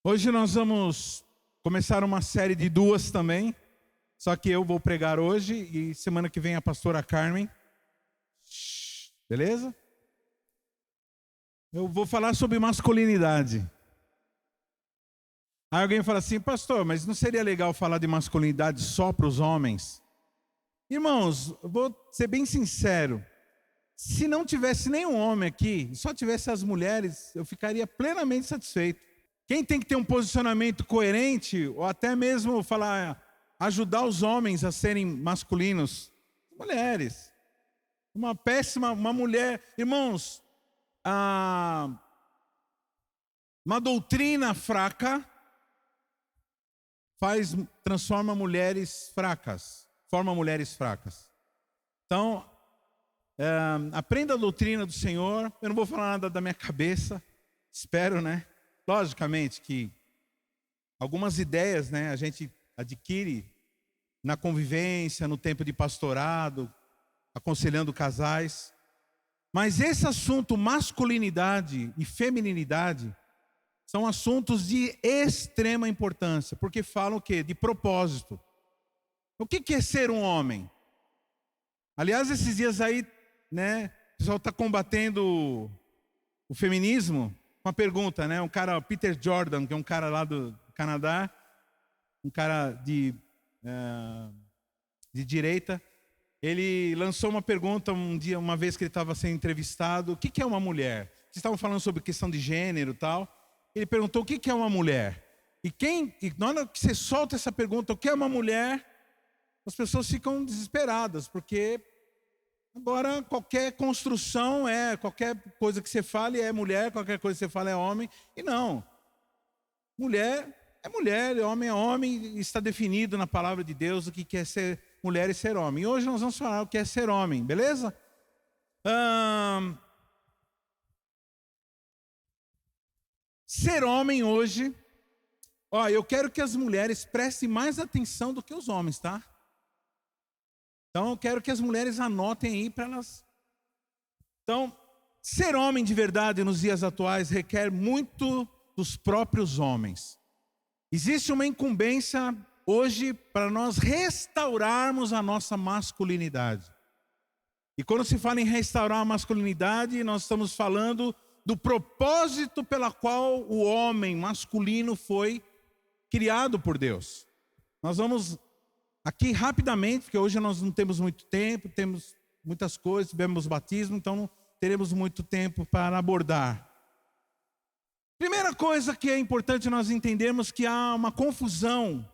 Hoje nós vamos começar uma série de duas também, só que eu vou pregar hoje e semana que vem a pastora Carmen. Beleza? Eu vou falar sobre masculinidade. Aí alguém fala assim, pastor, mas não seria legal falar de masculinidade só para os homens? Irmãos, eu vou ser bem sincero. Se não tivesse nenhum homem aqui, só tivesse as mulheres, eu ficaria plenamente satisfeito. Quem tem que ter um posicionamento coerente, ou até mesmo ajudar os homens a serem masculinos? Mulheres. Uma mulher. Irmãos, uma doutrina fraca transforma mulheres fracas. Forma mulheres fracas. Então, aprenda a doutrina do Senhor. Eu não vou falar nada da minha cabeça. Espero, né? Logicamente que algumas ideias, né, a gente adquire na convivência, no tempo de pastorado, aconselhando casais. Mas esse assunto, masculinidade e feminilidade, são assuntos de extrema importância, porque falam o quê? De propósito. O que é ser um homem? Aliás, esses dias aí, né, o pessoal está combatendo o feminismo. Uma pergunta, né? Um cara, Peter Jordan, que é um cara lá do Canadá, um cara de direita, ele lançou uma pergunta uma vez que ele estava sendo entrevistado: o que é uma mulher? Vocês estavam falando sobre questão de gênero e tal. Ele perguntou o que é uma mulher. E na hora que você solta essa pergunta, o que é uma mulher? As pessoas ficam desesperadas, porque agora qualquer construção qualquer coisa que você fale é mulher, qualquer coisa que você fale é homem. E não. Mulher é mulher, homem é homem, está definido na palavra de Deus o que é ser mulher e ser homem. E hoje nós vamos falar o que é ser homem, beleza? Ser homem hoje, eu quero que as mulheres prestem mais atenção do que os homens, tá? Então eu quero que as mulheres anotem aí para elas. Então, ser homem de verdade nos dias atuais requer muito dos próprios homens. Existe uma incumbência hoje para nós restaurarmos a nossa masculinidade. E quando se fala em restaurar a masculinidade, nós estamos falando do propósito pela qual o homem masculino foi criado por Deus. Nós vamos aqui rapidamente, porque hoje nós não temos muito tempo, temos muitas coisas, tivemos batismo, então não teremos muito tempo para abordar. Primeira coisa que é importante nós entendermos que há uma confusão,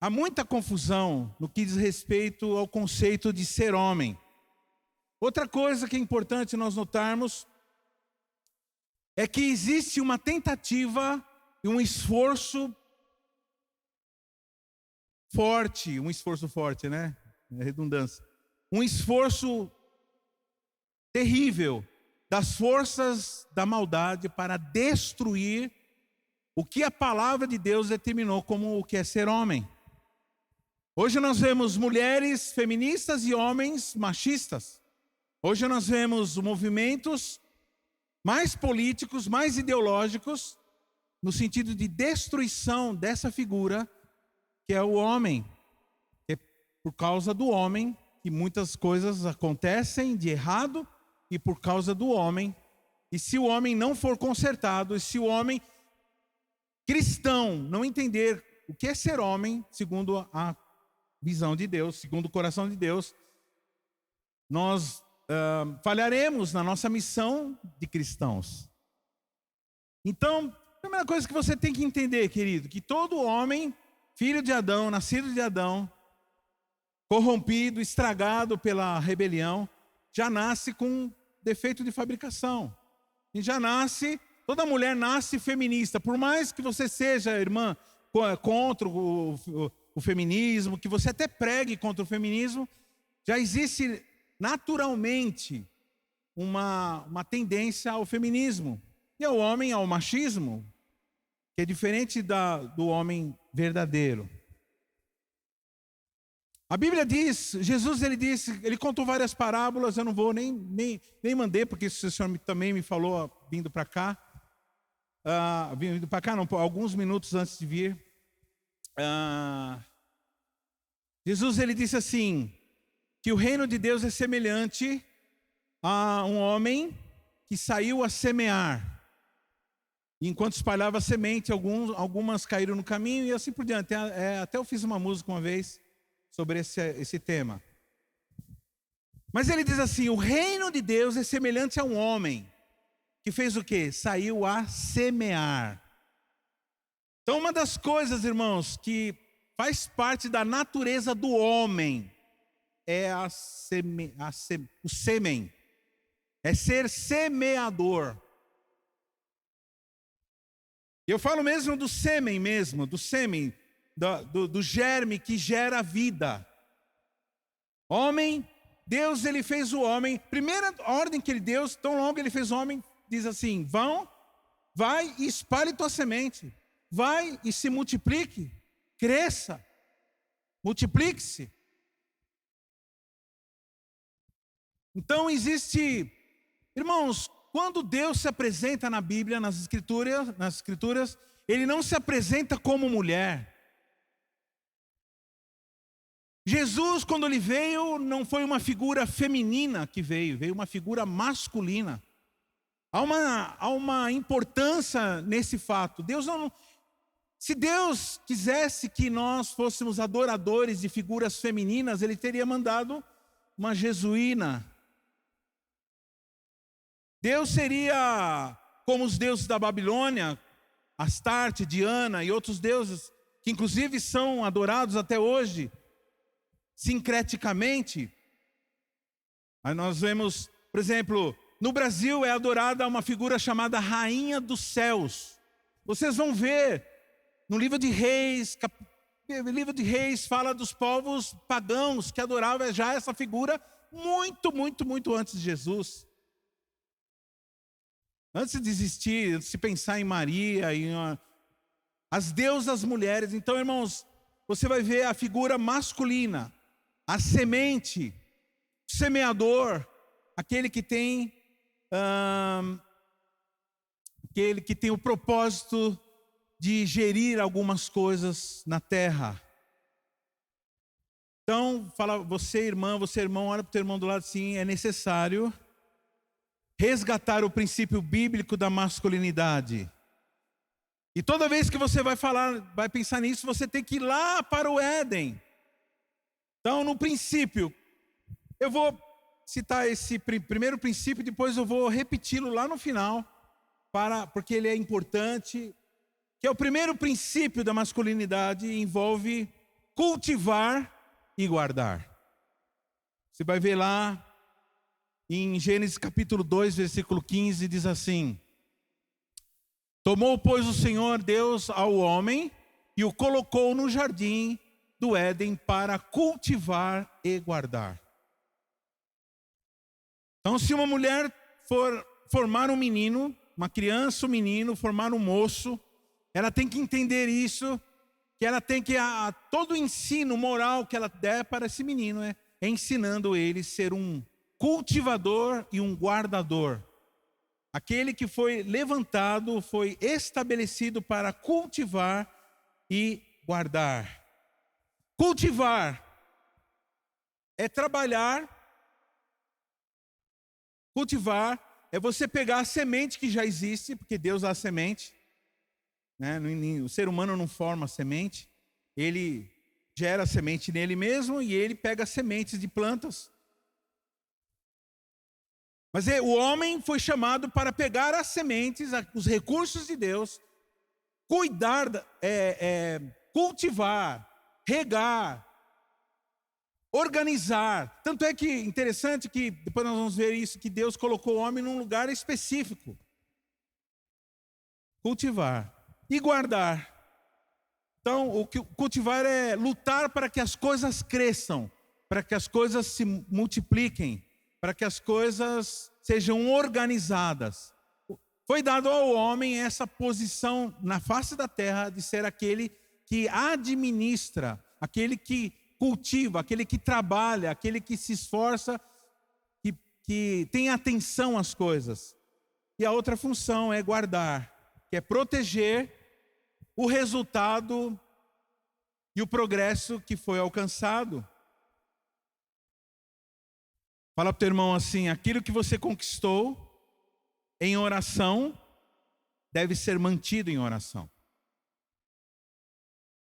há muita confusão no que diz respeito ao conceito de ser homem. Outra coisa que é importante nós notarmos é que existe uma tentativa e um esforço forte, né? É redundância. Um esforço terrível das forças da maldade para destruir o que a palavra de Deus determinou como o que é ser homem. Hoje nós vemos mulheres feministas e homens machistas. Hoje nós vemos movimentos mais políticos, mais ideológicos, no sentido de destruição dessa figura que é o homem. É por causa do homem que muitas coisas acontecem de errado e por causa do homem. E se o homem não for consertado, e se o homem cristão não entender o que é ser homem, segundo a visão de Deus, segundo o coração de Deus, nós falharemos na nossa missão de cristãos. Então, a primeira coisa que você tem que entender, querido, que todo homem, filho de Adão, nascido de Adão, corrompido, estragado pela rebelião, já nasce com defeito de fabricação. E toda mulher nasce feminista. Por mais que você seja, irmã, contra o feminismo, que você até pregue contra o feminismo, já existe naturalmente uma tendência ao feminismo. E ao homem, ao machismo, que é diferente do homem verdadeiro. A Bíblia diz, Jesus ele contou várias parábolas, eu não vou nem mandei, porque o Senhor também me falou vindo para cá. vindo para cá, não, alguns minutos antes de vir, Jesus ele disse assim, que o reino de Deus é semelhante a um homem que saiu a semear. E enquanto espalhava semente, algumas caíram no caminho e assim por diante. Até eu fiz uma música uma vez sobre esse tema. Mas ele diz assim, o reino de Deus é semelhante a um homem que fez o quê? Saiu a semear. Então uma das coisas, irmãos, que faz parte da natureza do homem é o sêmen. É ser semeador. Eu falo mesmo do sêmen do germe que gera vida. Homem, Deus ele fez o homem, primeira ordem que ele deu, tão logo ele fez o homem, diz assim, vai e espalhe tua semente, vai e se multiplique, cresça, multiplique-se. Então existe, irmãos, quando Deus se apresenta na Bíblia, nas escrituras, ele não se apresenta como mulher. Jesus, quando ele veio, não foi uma figura feminina que veio uma figura masculina. Há uma importância nesse fato. Se Deus quisesse que nós fôssemos adoradores de figuras femininas, ele teria mandado uma jesuína. Deus seria como os deuses da Babilônia, Astarte, Diana e outros deuses, que inclusive são adorados até hoje, sincreticamente. Aí nós vemos, por exemplo, no Brasil é adorada uma figura chamada Rainha dos Céus. Vocês vão ver no livro de Reis, o livro de Reis fala dos povos pagãos que adoravam já essa figura muito antes de Jesus. Antes de existir, de se pensar em Maria, as deusas mulheres. Então, irmãos, você vai ver a figura masculina, a semente, o semeador, aquele que tem o propósito de gerir algumas coisas na terra. Então, fala, você irmão, olha para o teu irmão do lado assim, é necessário resgatar o princípio bíblico da masculinidade. E toda vez que você vai pensar nisso, você tem que ir lá para o Éden. Então, no princípio, eu vou citar esse primeiro princípio, depois eu vou repeti-lo lá no final, porque ele é importante, que é o primeiro princípio da masculinidade, envolve cultivar e guardar. Você vai ver lá, em Gênesis capítulo 2, versículo 15, diz assim: tomou, pois, o Senhor Deus ao homem e o colocou no jardim do Éden para cultivar e guardar. Então, se uma mulher for formar um menino, uma criança, um menino, formar um moço, ela tem que entender isso, que ela tem que, todo o ensino moral que ela der para esse menino é ensinando ele a ser um cultivador e um guardador. Aquele que foi levantado, foi estabelecido para cultivar e guardar. Cultivar é trabalhar. Cultivar é você pegar a semente que já existe, porque Deus dá a semente, né? O ser humano não forma a semente, ele gera a semente nele mesmo e ele pega sementes de plantas. Mas o homem foi chamado para pegar as sementes, os recursos de Deus, cuidar, cultivar, regar, organizar. Tanto é que interessante que depois nós vamos ver isso, que Deus colocou o homem num lugar específico. Cultivar e guardar. Então, cultivar é lutar para que as coisas cresçam, para que as coisas se multipliquem, para que as coisas sejam organizadas. Foi dado ao homem essa posição na face da terra de ser aquele que administra, aquele que cultiva, aquele que trabalha, aquele que se esforça, que tem atenção às coisas. E a outra função é guardar. que é proteger o resultado e o progresso que foi alcançado. Fala para o teu irmão assim: aquilo que você conquistou em oração deve ser mantido em oração.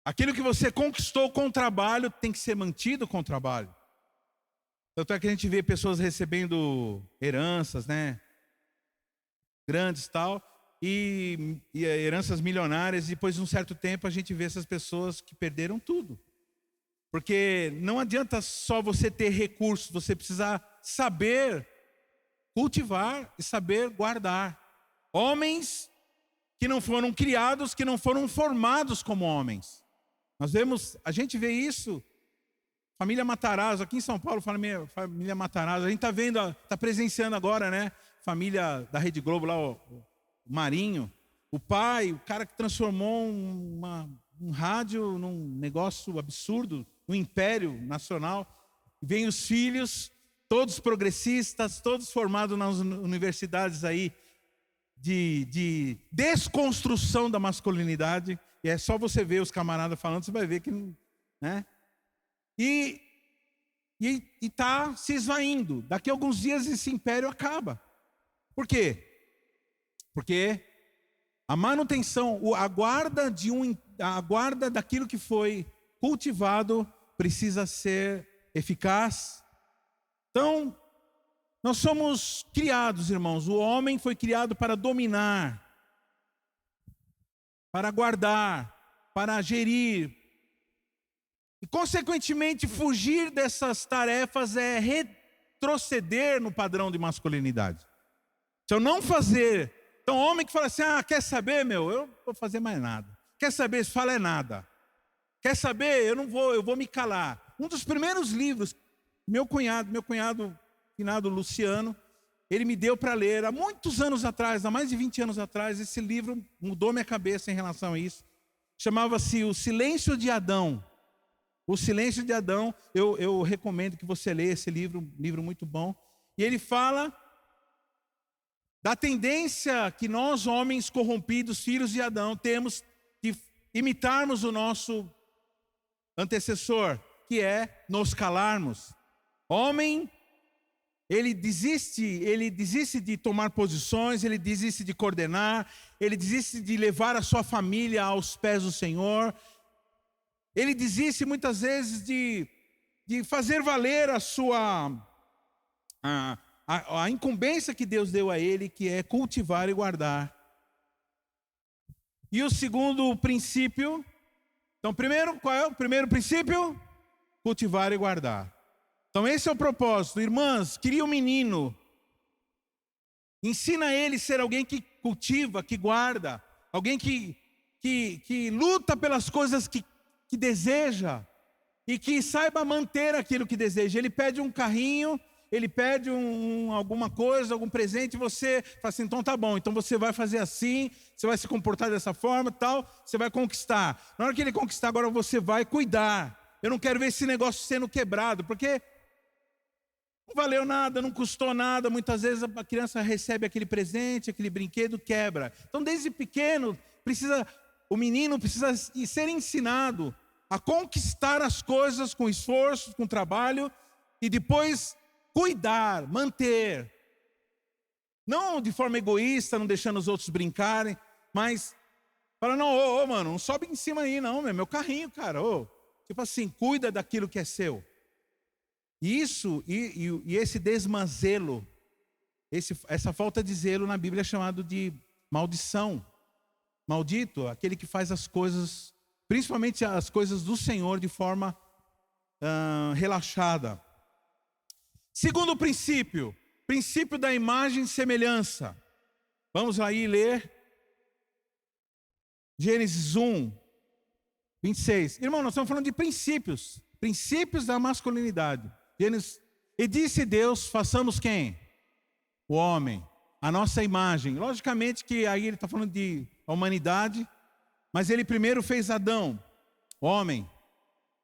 Aquilo que você conquistou com trabalho tem que ser mantido com trabalho. Tanto é que a gente vê pessoas recebendo heranças, né? Grandes e tal, e heranças milionárias, e depois de um certo tempo a gente vê essas pessoas que perderam tudo. Porque não adianta só você ter recursos, você precisa saber cultivar e saber guardar. Homens que não foram criados, que não foram formados como homens. A gente vê isso, família Matarazzo, aqui em São Paulo, família Matarazzo, a gente está vendo, está presenciando agora, né? Família da Rede Globo lá, o Marinho, o pai, o cara que transformou um rádio num negócio absurdo, um império nacional. Vem os filhos, todos progressistas, todos formados nas universidades aí de desconstrução da masculinidade. E é só você ver os camaradas falando, você vai ver que, né? E está se esvaindo. Daqui a alguns dias esse império acaba. Por quê? Porque a manutenção, a guarda daquilo que foi cultivado precisa ser eficaz. Então, nós somos criados, irmãos. O homem foi criado para dominar, para guardar, para gerir. E, consequentemente, fugir dessas tarefas é retroceder no padrão de masculinidade. Se eu não fazer, então homem que fala assim, quer saber, eu não vou fazer mais nada. Quer saber, se fala é nada. Quer saber, eu vou me calar. Um dos primeiros livros, meu cunhado, finado Luciano, ele me deu para ler há muitos anos atrás, há mais de 20 anos atrás. Esse livro mudou minha cabeça em relação a isso. Chamava-se O Silêncio de Adão. O Silêncio de Adão, eu recomendo que você leia esse livro, um livro muito bom. E ele fala da tendência que nós, homens corrompidos, filhos de Adão, temos de imitarmos o nosso antecessor, que é nos calarmos. Homem, ele desiste de tomar posições, ele desiste de coordenar, ele desiste de levar a sua família aos pés do Senhor. Ele desiste muitas vezes de fazer valer a sua a incumbência que Deus deu a ele, que é cultivar e guardar. E o segundo princípio, então primeiro, qual é o primeiro princípio? Cultivar e guardar. Então esse é o propósito. Irmãs, cria um menino, ensina ele a ser alguém que cultiva, que guarda, alguém que luta pelas coisas que deseja e que saiba manter aquilo que deseja. Ele pede um carrinho, ele pede alguma coisa, algum presente, e você fala assim, então tá bom, então você vai fazer assim, você vai se comportar dessa forma, tal, você vai conquistar. Na hora que ele conquistar, agora você vai cuidar. Eu não quero ver esse negócio sendo quebrado, porque não valeu nada, não custou nada. Muitas vezes a criança recebe aquele presente, aquele brinquedo, quebra. Então desde pequeno, o menino precisa ser ensinado a conquistar as coisas com esforço, com trabalho, e depois cuidar, manter. Não de forma egoísta, não deixando os outros brincarem, mas fala, não, mano, não sobe em cima aí não, meu carrinho, cara. Tipo assim, cuida daquilo que é seu. Isso, e esse desmazelo, essa falta de zelo na Bíblia é chamado de maldição. Maldito, aquele que faz as coisas, principalmente as coisas do Senhor, de forma relaxada. Segundo princípio da imagem e semelhança. Vamos aí ler Gênesis 1, 26. Irmão, nós estamos falando de princípios da masculinidade. E disse Deus, façamos quem? O homem, a nossa imagem. Logicamente que aí ele está falando de humanidade, mas ele primeiro fez Adão, homem,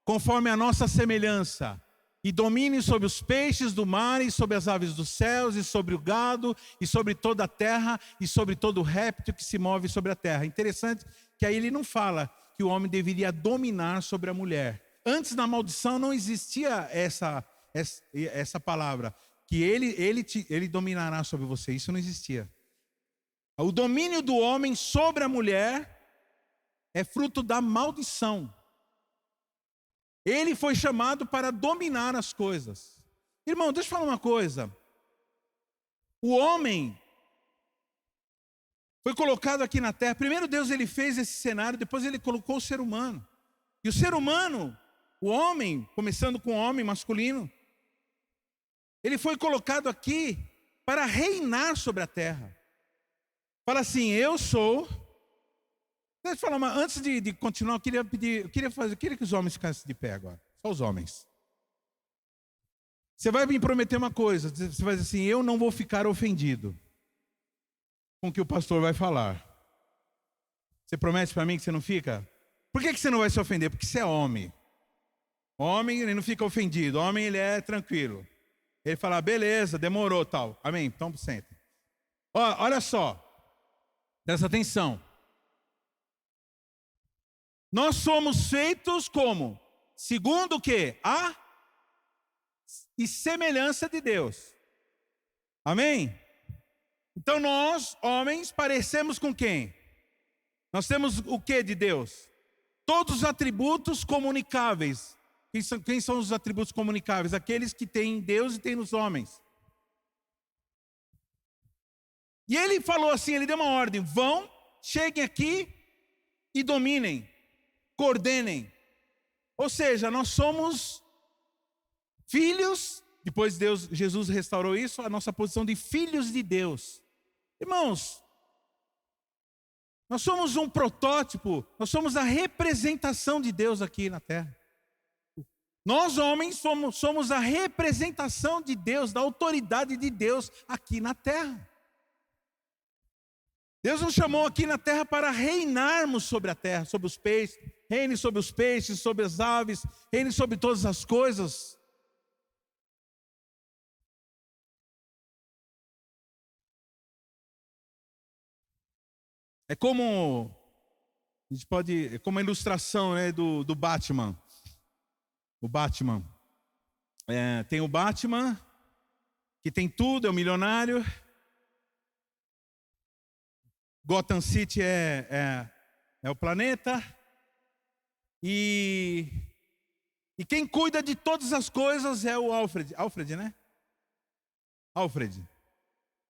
conforme a nossa semelhança. e domine sobre os peixes do mar, e sobre as aves dos céus, e sobre o gado, e sobre toda a terra, e sobre todo o réptil que se move sobre a terra. Interessante que aí ele não fala que o homem deveria dominar sobre a mulher. Antes na maldição não existia essa palavra, que ele dominará sobre você. Isso não existia. O domínio do homem sobre a mulher é fruto da maldição. Ele foi chamado para dominar as coisas. Irmão, deixa eu falar uma coisa. O homem foi colocado aqui na terra. Primeiro Deus ele fez esse cenário, depois ele colocou o ser humano. E o ser humano, o homem, começando com o homem masculino, ele foi colocado aqui para reinar sobre a terra. Fala assim, eu sou... Deixa eu falar, mas antes de continuar, eu queria que os homens ficassem de pé agora. Só os homens. Você vai me prometer uma coisa, você vai dizer assim, eu não vou ficar ofendido com o que o pastor vai falar. Você promete para mim que você não fica? Por que você não vai se ofender? Porque você é homem. Homem, ele não fica ofendido. Homem, ele é tranquilo. Ele fala, beleza, demorou, tal. Amém? Então, senta. Olha só. Presta atenção. Nós somos feitos como? Segundo o quê? A e semelhança de Deus. Amém? Então nós, homens, parecemos com quem? Nós temos o que de Deus? Todos os atributos comunicáveis. Quem são os atributos comunicáveis? Aqueles que têm em Deus e têm nos homens. E ele falou assim, ele deu uma ordem. Vão, cheguem aqui e dominem. Coordenem. Ou seja, nós somos filhos, depois Jesus restaurou isso, a nossa posição de filhos de Deus. Irmãos, nós somos um protótipo, nós somos a representação de Deus aqui na terra. Nós homens somos a representação de Deus, da autoridade de Deus aqui na terra. Deus nos chamou aqui na terra para reinarmos sobre a terra, sobre os peixes, reine sobre os peixes, sobre as aves, reine sobre todas as coisas. É como a ilustração, né, do Batman. O Batman. Tem o Batman, que tem tudo, é o milionário. Gotham City é o planeta. E quem cuida de todas as coisas é o Alfred. Alfred, né? Alfred.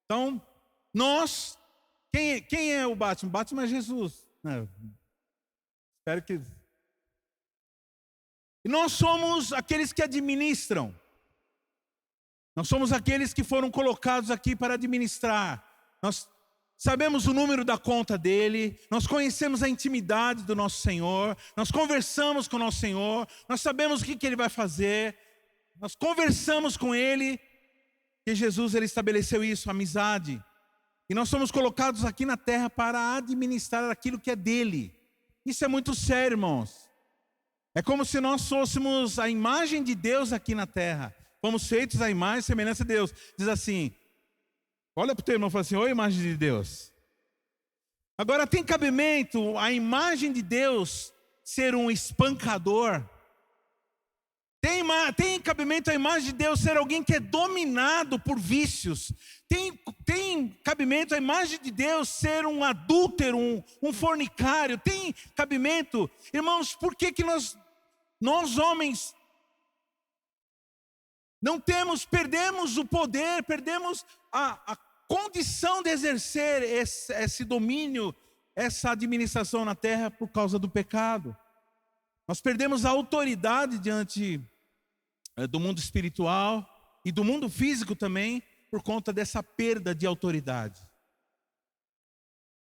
Então, nós... Quem é o Batman? O Batman é Jesus. Espero que... E nós somos aqueles que administram. Nós somos aqueles que foram colocados aqui para administrar. Nós sabemos o número da conta dele, nós conhecemos a intimidade do nosso Senhor, nós conversamos com o nosso Senhor, nós sabemos o que ele vai fazer, nós conversamos com ele, e Jesus ele estabeleceu isso, amizade. E nós somos colocados aqui na terra para administrar aquilo que é dele. Isso é muito sério, irmãos. É como se nós fôssemos a imagem de Deus aqui na terra. Fomos feitos à imagem e semelhança de Deus. Diz assim, olha para o teu irmão e fala assim, ô imagem de Deus. Agora tem cabimento a imagem de Deus ser um espancador? Tem cabimento a imagem de Deus ser alguém que é dominado por vícios? Tem cabimento a imagem de Deus ser um adúltero, um fornicário? Tem cabimento? Irmãos, por que nós homens perdemos o poder, perdemos a condição de exercer esse domínio, essa administração na terra por causa do pecado? Nós perdemos a autoridade diante do mundo espiritual e do mundo físico também por conta dessa perda de autoridade.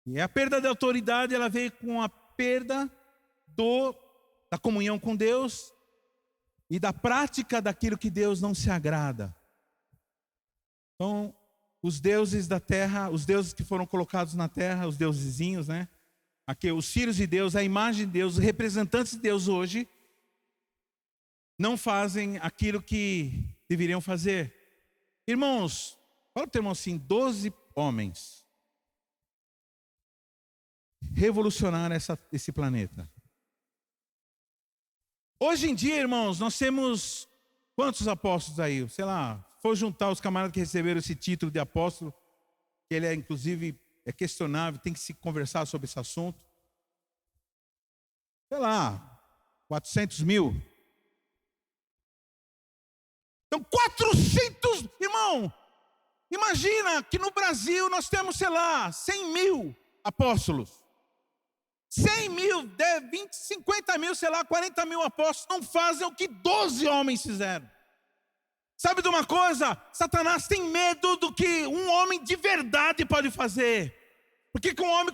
E a perda de autoridade ela veio com a perda da comunhão com Deus e da prática daquilo que Deus não se agrada. Então, os deuses da terra, os deuses que foram colocados na terra, os deusezinhos, né? Aqui, os filhos de Deus, a imagem de Deus, os representantes de Deus hoje, não fazem aquilo que deveriam fazer. Irmãos, fala para o teu irmão assim, 12 homens revolucionaram esse planeta. Hoje em dia, irmãos, nós temos quantos apóstolos aí? Sei lá, for juntar os camaradas que receberam esse título de apóstolo, que ele inclusive é questionável, tem que se conversar sobre esse assunto. Sei lá, 400 mil. Então, 400, irmão, imagina que no Brasil nós temos, sei lá, 100 mil apóstolos. 100 mil, 20, 50 mil, sei lá, 40 mil apóstolos não fazem o que 12 homens fizeram. Sabe de uma coisa? Satanás tem medo do que um homem de verdade pode fazer. Porque que um homem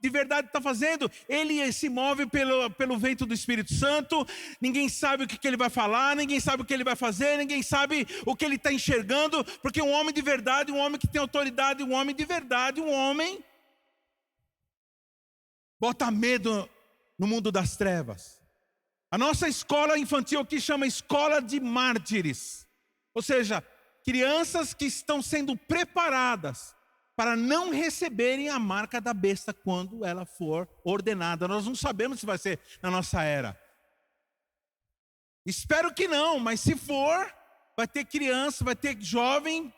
de verdade está fazendo? Ele se move pelo vento do Espírito Santo. Ninguém sabe o que ele vai falar, ninguém sabe o que ele vai fazer, ninguém sabe o que ele está enxergando. Porque um homem de verdade, um homem que tem autoridade, um homem de verdade, um homem bota medo no mundo das trevas. A nossa escola infantil aqui chama Escola de Mártires. Ou seja, crianças que estão sendo preparadas para não receberem a marca da besta quando ela for ordenada. Nós não sabemos se vai ser na nossa era. Espero que não, mas se for, vai ter criança, vai ter jovem,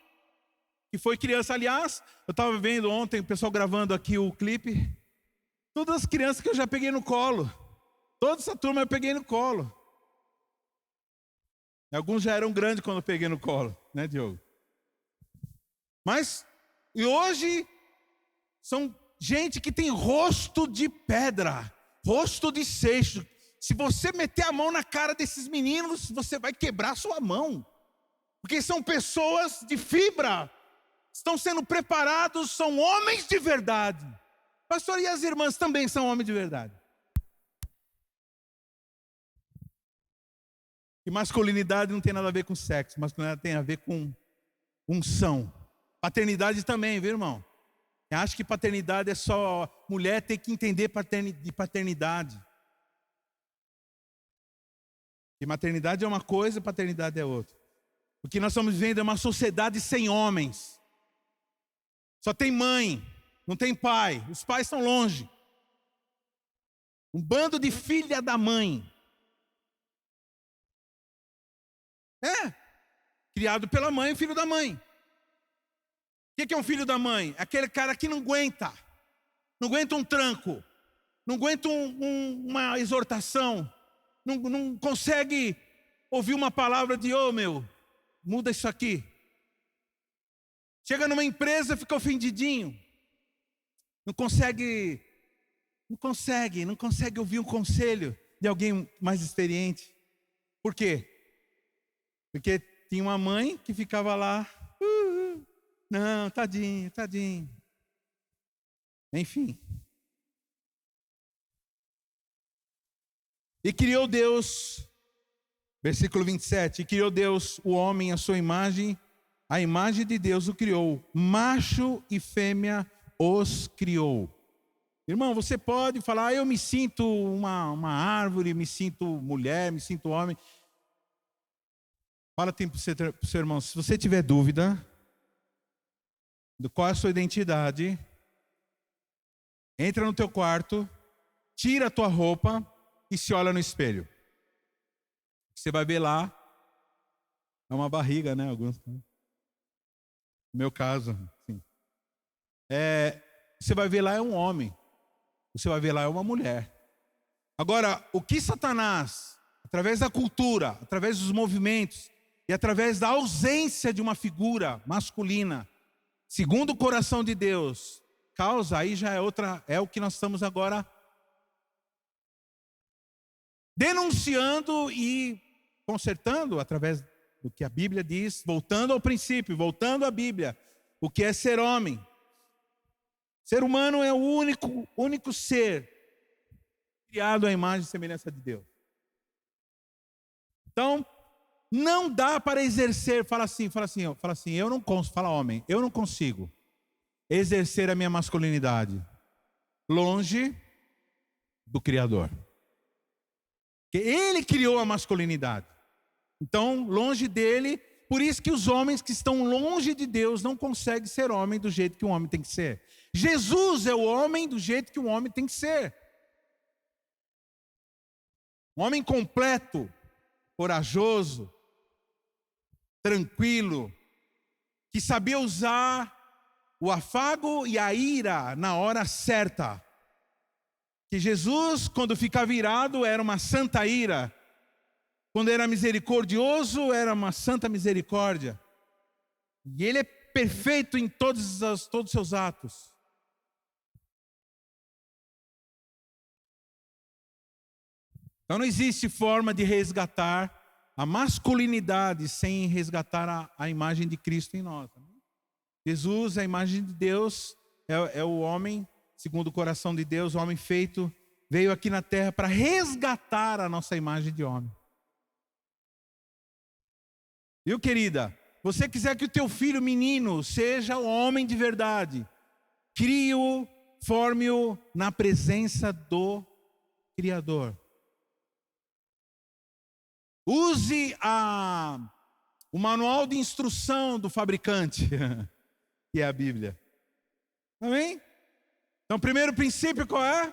que foi criança, aliás. Eu estava vendo ontem o pessoal gravando aqui o clipe. Todas as crianças que eu já peguei no colo. Toda essa turma eu peguei no colo. Alguns já eram grandes quando eu peguei no colo, né, Diogo? Mas, e hoje, são gente que tem rosto de pedra, rosto de seixo. Se você meter a mão na cara desses meninos, você vai quebrar sua mão. Porque são pessoas de fibra, estão sendo preparados, são homens de verdade. Pastor, e as irmãs também são homens de verdade. E masculinidade não tem nada a ver com sexo, masculinidade tem a ver com unção. Paternidade também, viu, irmão? Eu acho que paternidade é só mulher ter que entender de paternidade. E maternidade é uma coisa, paternidade é outra. O que nós estamos vivendo é uma sociedade sem homens. Só tem mãe, não tem pai. Os pais estão longe. Um bando de filha da mãe. Criado pela mãe, filho da mãe. O que é um filho da mãe? É aquele cara que não aguenta um tranco, não aguenta uma exortação, não consegue ouvir uma palavra de, meu, muda isso aqui. Chega numa empresa, fica ofendidinho, não consegue ouvir um conselho de alguém mais experiente. Por quê? Porque tinha uma mãe que ficava lá, não, tadinho. Enfim. E criou Deus, versículo 27, e criou Deus o homem à sua imagem, a imagem de Deus o criou, macho e fêmea os criou. Irmão, você pode falar, eu me sinto uma árvore, me sinto mulher, me sinto homem. Fala para o seu irmão, se você tiver dúvida de qual é a sua identidade, entra no teu quarto, tira a tua roupa e se olha no espelho. Você vai ver lá, é uma barriga, né? Alguns, no meu caso, sim. Você vai ver lá é um homem, você vai ver lá é uma mulher. Agora, o que Satanás, através da cultura, através dos movimentos, e através da ausência de uma figura masculina, segundo o coração de Deus, causa, aí já é o que nós estamos agora denunciando e consertando através do que a Bíblia diz, voltando ao princípio, voltando à Bíblia, o que é ser homem. Ser humano é o único ser criado à imagem e semelhança de Deus. Então, não dá para exercer, fala assim, eu não consigo exercer a minha masculinidade longe do Criador. Porque Ele criou a masculinidade. Então, longe dele, por isso que os homens que estão longe de Deus não conseguem ser homem do jeito que um homem tem que ser. Jesus é o homem do jeito que um homem tem que ser. Um homem completo, corajoso, tranquilo, que sabia usar o afago e a ira na hora certa. Que Jesus, quando ficava irado, era uma santa ira. Quando era misericordioso, era uma santa misericórdia. E ele é perfeito em todos os seus atos. Então não existe forma de resgatar a masculinidade sem resgatar a imagem de Cristo em nós. Jesus, a imagem de Deus, é o homem, segundo o coração de Deus, o homem feito, veio aqui na terra para resgatar a nossa imagem de homem. Viu, querida? Você quiser que o teu filho menino seja o homem de verdade, crie-o, forme-o na presença do Criador. Use o manual de instrução do fabricante, que é a Bíblia. Amém? Então, primeiro princípio qual é?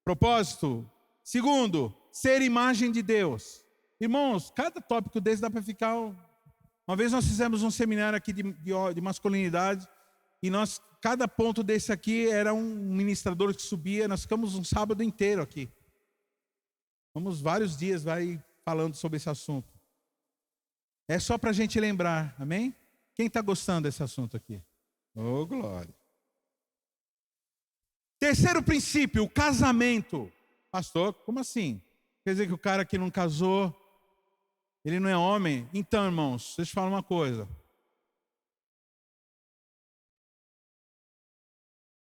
Propósito. Segundo, ser imagem de Deus. Irmãos, cada tópico desse dá para ficar... Uma vez nós fizemos um seminário aqui de masculinidade, e cada ponto desse aqui era um ministrador que subia, nós ficamos um sábado inteiro aqui. Vamos vários dias falando sobre esse assunto. É só para a gente lembrar, amém? Quem está gostando desse assunto aqui? Oh, glória. Terceiro princípio, o casamento. Pastor, como assim? Quer dizer que o cara que não casou, ele não é homem? Então, irmãos, deixa eu falar uma coisa.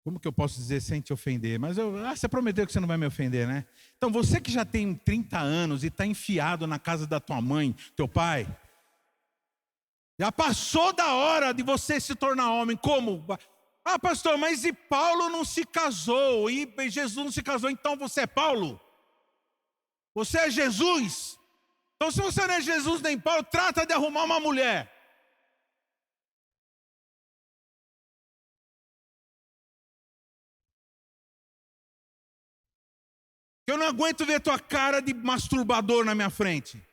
Como que eu posso dizer sem te ofender? Mas você prometeu que você não vai me ofender, né? Então, você que já tem 30 anos e está enfiado na casa da tua mãe, teu pai, já passou da hora de você se tornar homem. Como? Ah, pastor, mas e Paulo não se casou? E Jesus não se casou, então você é Paulo? Você é Jesus? Então, se você não é Jesus nem Paulo, trata de arrumar uma mulher. Eu não aguento ver tua cara de masturbador na minha frente.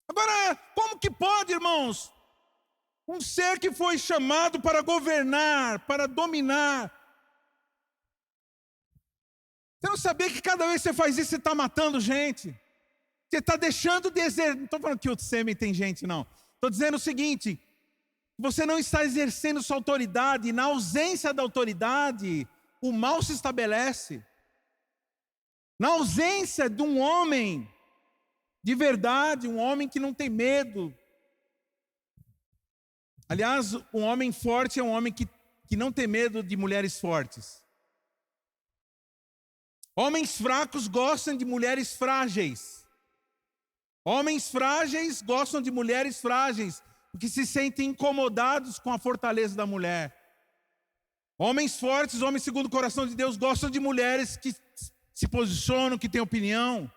Agora, como que pode, irmãos? Um ser que foi chamado para governar, para dominar. Você não sabia que cada vez que você faz isso, você está matando gente? Você está deixando de exercer. Não estou falando que o sêmen tem gente, não. Estou dizendo o seguinte: você não está exercendo sua autoridade, e na ausência da autoridade, o mal se estabelece. Na ausência de um homem de verdade, um homem que não tem medo. Aliás, um homem forte é um homem que não tem medo de mulheres fortes. Homens fracos gostam de mulheres frágeis. Homens frágeis gostam de mulheres frágeis, porque se sentem incomodados com a fortaleza da mulher. Homens fortes, homens segundo o coração de Deus, gostam de mulheres que se posicionam, que têm opinião.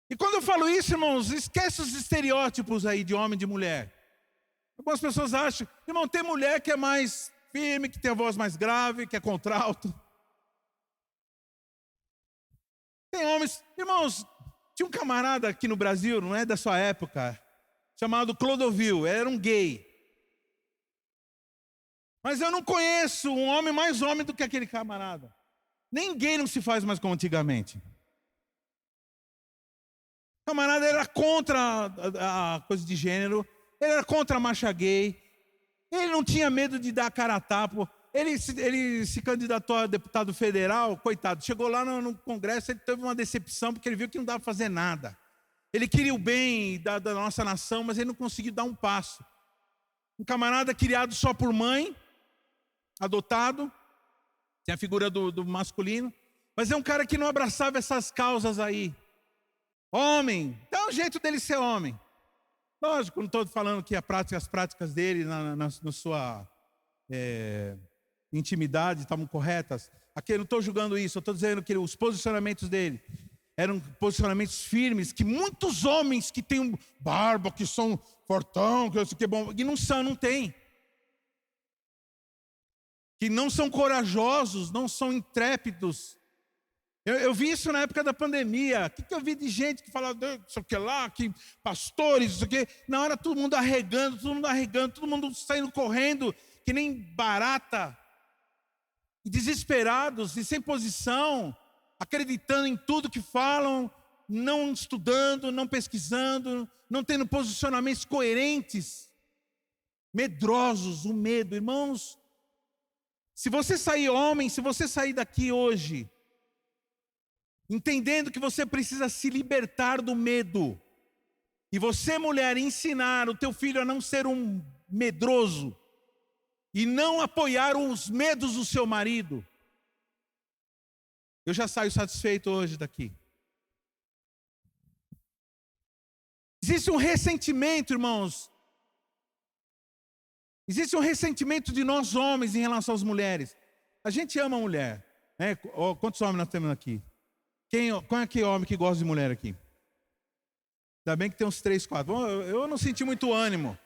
E quando eu falo isso, irmãos, esquece os estereótipos aí de homem e de mulher. Algumas pessoas acham, irmão, tem mulher que é mais firme, que tem a voz mais grave, que é contralto. Tem homens, irmãos, tinha um camarada aqui no Brasil, não é da sua época, chamado Clodovil, era um gay. Mas eu não conheço um homem mais homem do que aquele camarada. Nem gay não se faz mais como antigamente. O camarada era contra a coisa de gênero, ele era contra a marcha gay, ele não tinha medo de dar cara a tapa. Ele se candidatou a deputado federal, coitado, chegou lá no Congresso, ele teve uma decepção, porque ele viu que não dava para fazer nada. Ele queria o bem da nossa nação, mas ele não conseguiu dar um passo. Um camarada criado só por mãe, adotado, tem a figura do masculino, mas é um cara que não abraçava essas causas aí. Homem, é o jeito dele ser homem. Lógico, não estou falando que as práticas dele na sua intimidade estavam corretas. Aqui eu não estou julgando isso, eu estou dizendo que os posicionamentos dele eram posicionamentos firmes, que muitos homens que têm barba, que são fortão, que é bom, e não tem. Que não são corajosos, não são intrépidos. Eu vi isso na época da pandemia. O que eu vi de gente que falava, não sei o que lá, que pastores, não sei o que. Na hora todo mundo arregando, todo mundo saindo correndo, que nem barata. E desesperados, e sem posição, acreditando em tudo que falam, não estudando, não pesquisando, não tendo posicionamentos coerentes, medrosos, o medo. Irmãos, se você sair homem, se você sair daqui hoje, entendendo que você precisa se libertar do medo, e você, mulher, ensinar o teu filho a não ser um medroso, e não apoiar os medos do seu marido, eu já saio satisfeito hoje daqui. Existe um ressentimento, irmãos. Existe um ressentimento de nós homens em relação às mulheres. A gente ama a mulher, né? Quantos homens nós temos aqui? Qual é que homem que gosta de mulher aqui? Ainda bem que tem uns 3, 4. Eu não senti muito ânimo.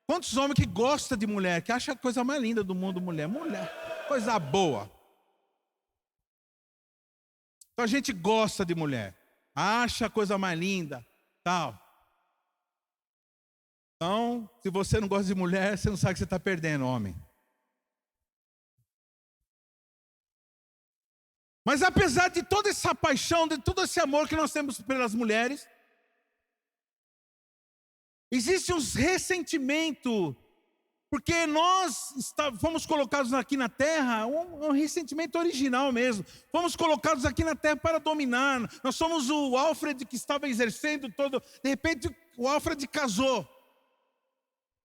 Quantos homens que gostam de mulher, que acham a coisa mais linda do mundo, mulher, coisa boa. Então a gente gosta de mulher, acha a coisa mais linda, tal. Então, se você não gosta de mulher, você não sabe que você está perdendo, homem. Mas apesar de toda essa paixão, de todo esse amor que nós temos pelas mulheres, existe um ressentimento, porque nós fomos colocados aqui na terra, um ressentimento original mesmo. Fomos colocados aqui na terra para dominar. Nós somos o Alfred que estava exercendo todo. De repente o Alfred casou.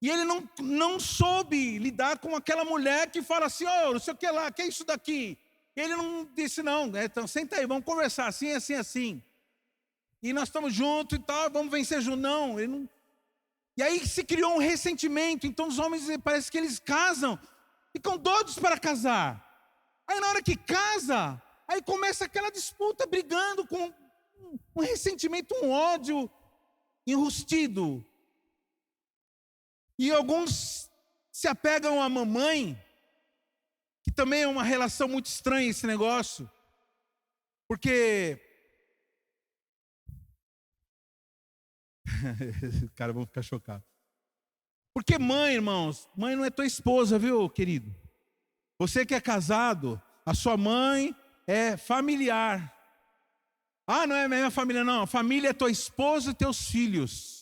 E ele não soube lidar com aquela mulher que fala assim, não sei o que lá, que é isso daqui? Ele não disse não, então senta aí, vamos conversar assim, assim, assim. E nós estamos juntos e tal, vamos vencer juntos. Não, ele não... E aí se criou um ressentimento. Então os homens, parece que eles casam, ficam doidos para casar. Aí na hora que casa, aí começa aquela disputa, brigando com um ressentimento, um ódio enrustido. E alguns se apegam à mamãe, que também é uma relação muito estranha esse negócio. Porque... Cara, vão ficar chocados. Porque mãe, irmãos, mãe não é tua esposa, viu, querido? Você que é casado, a sua mãe é familiar. Ah, não é minha família, não. A família é tua esposa e teus filhos.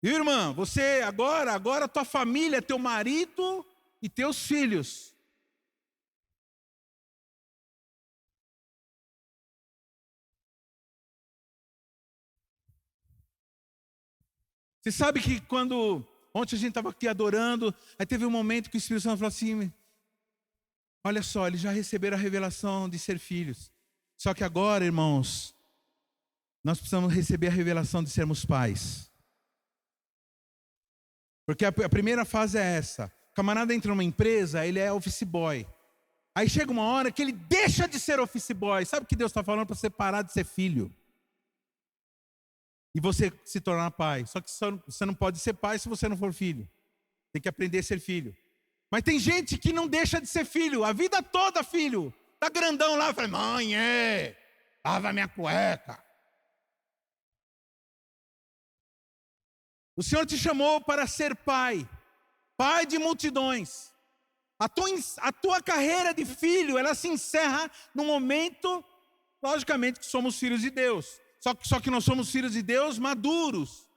Viu, irmã? Você agora a tua família é teu marido e teus filhos. Você sabe que ontem a gente estava aqui adorando, aí teve um momento que o Espírito Santo falou assim, olha só, eles já receberam a revelação de ser filhos. Só que agora, irmãos, nós precisamos receber a revelação de sermos pais. Porque a primeira fase é essa. O camarada entra numa empresa, ele é office boy. Aí chega uma hora que ele deixa de ser office boy. Sabe o que Deus está falando? Para você parar de ser filho. E você se tornar pai. Só que você não pode ser pai se você não for filho. Tem que aprender a ser filho. Mas tem gente que não deixa de ser filho. A vida toda, filho. Tá grandão lá. Fala, mãe, lava minha cueca. O Senhor te chamou para ser pai. Pai de multidões. A tua carreira de filho, ela se encerra no momento, logicamente, que somos filhos de Deus. Só que nós somos filhos de Deus maduros.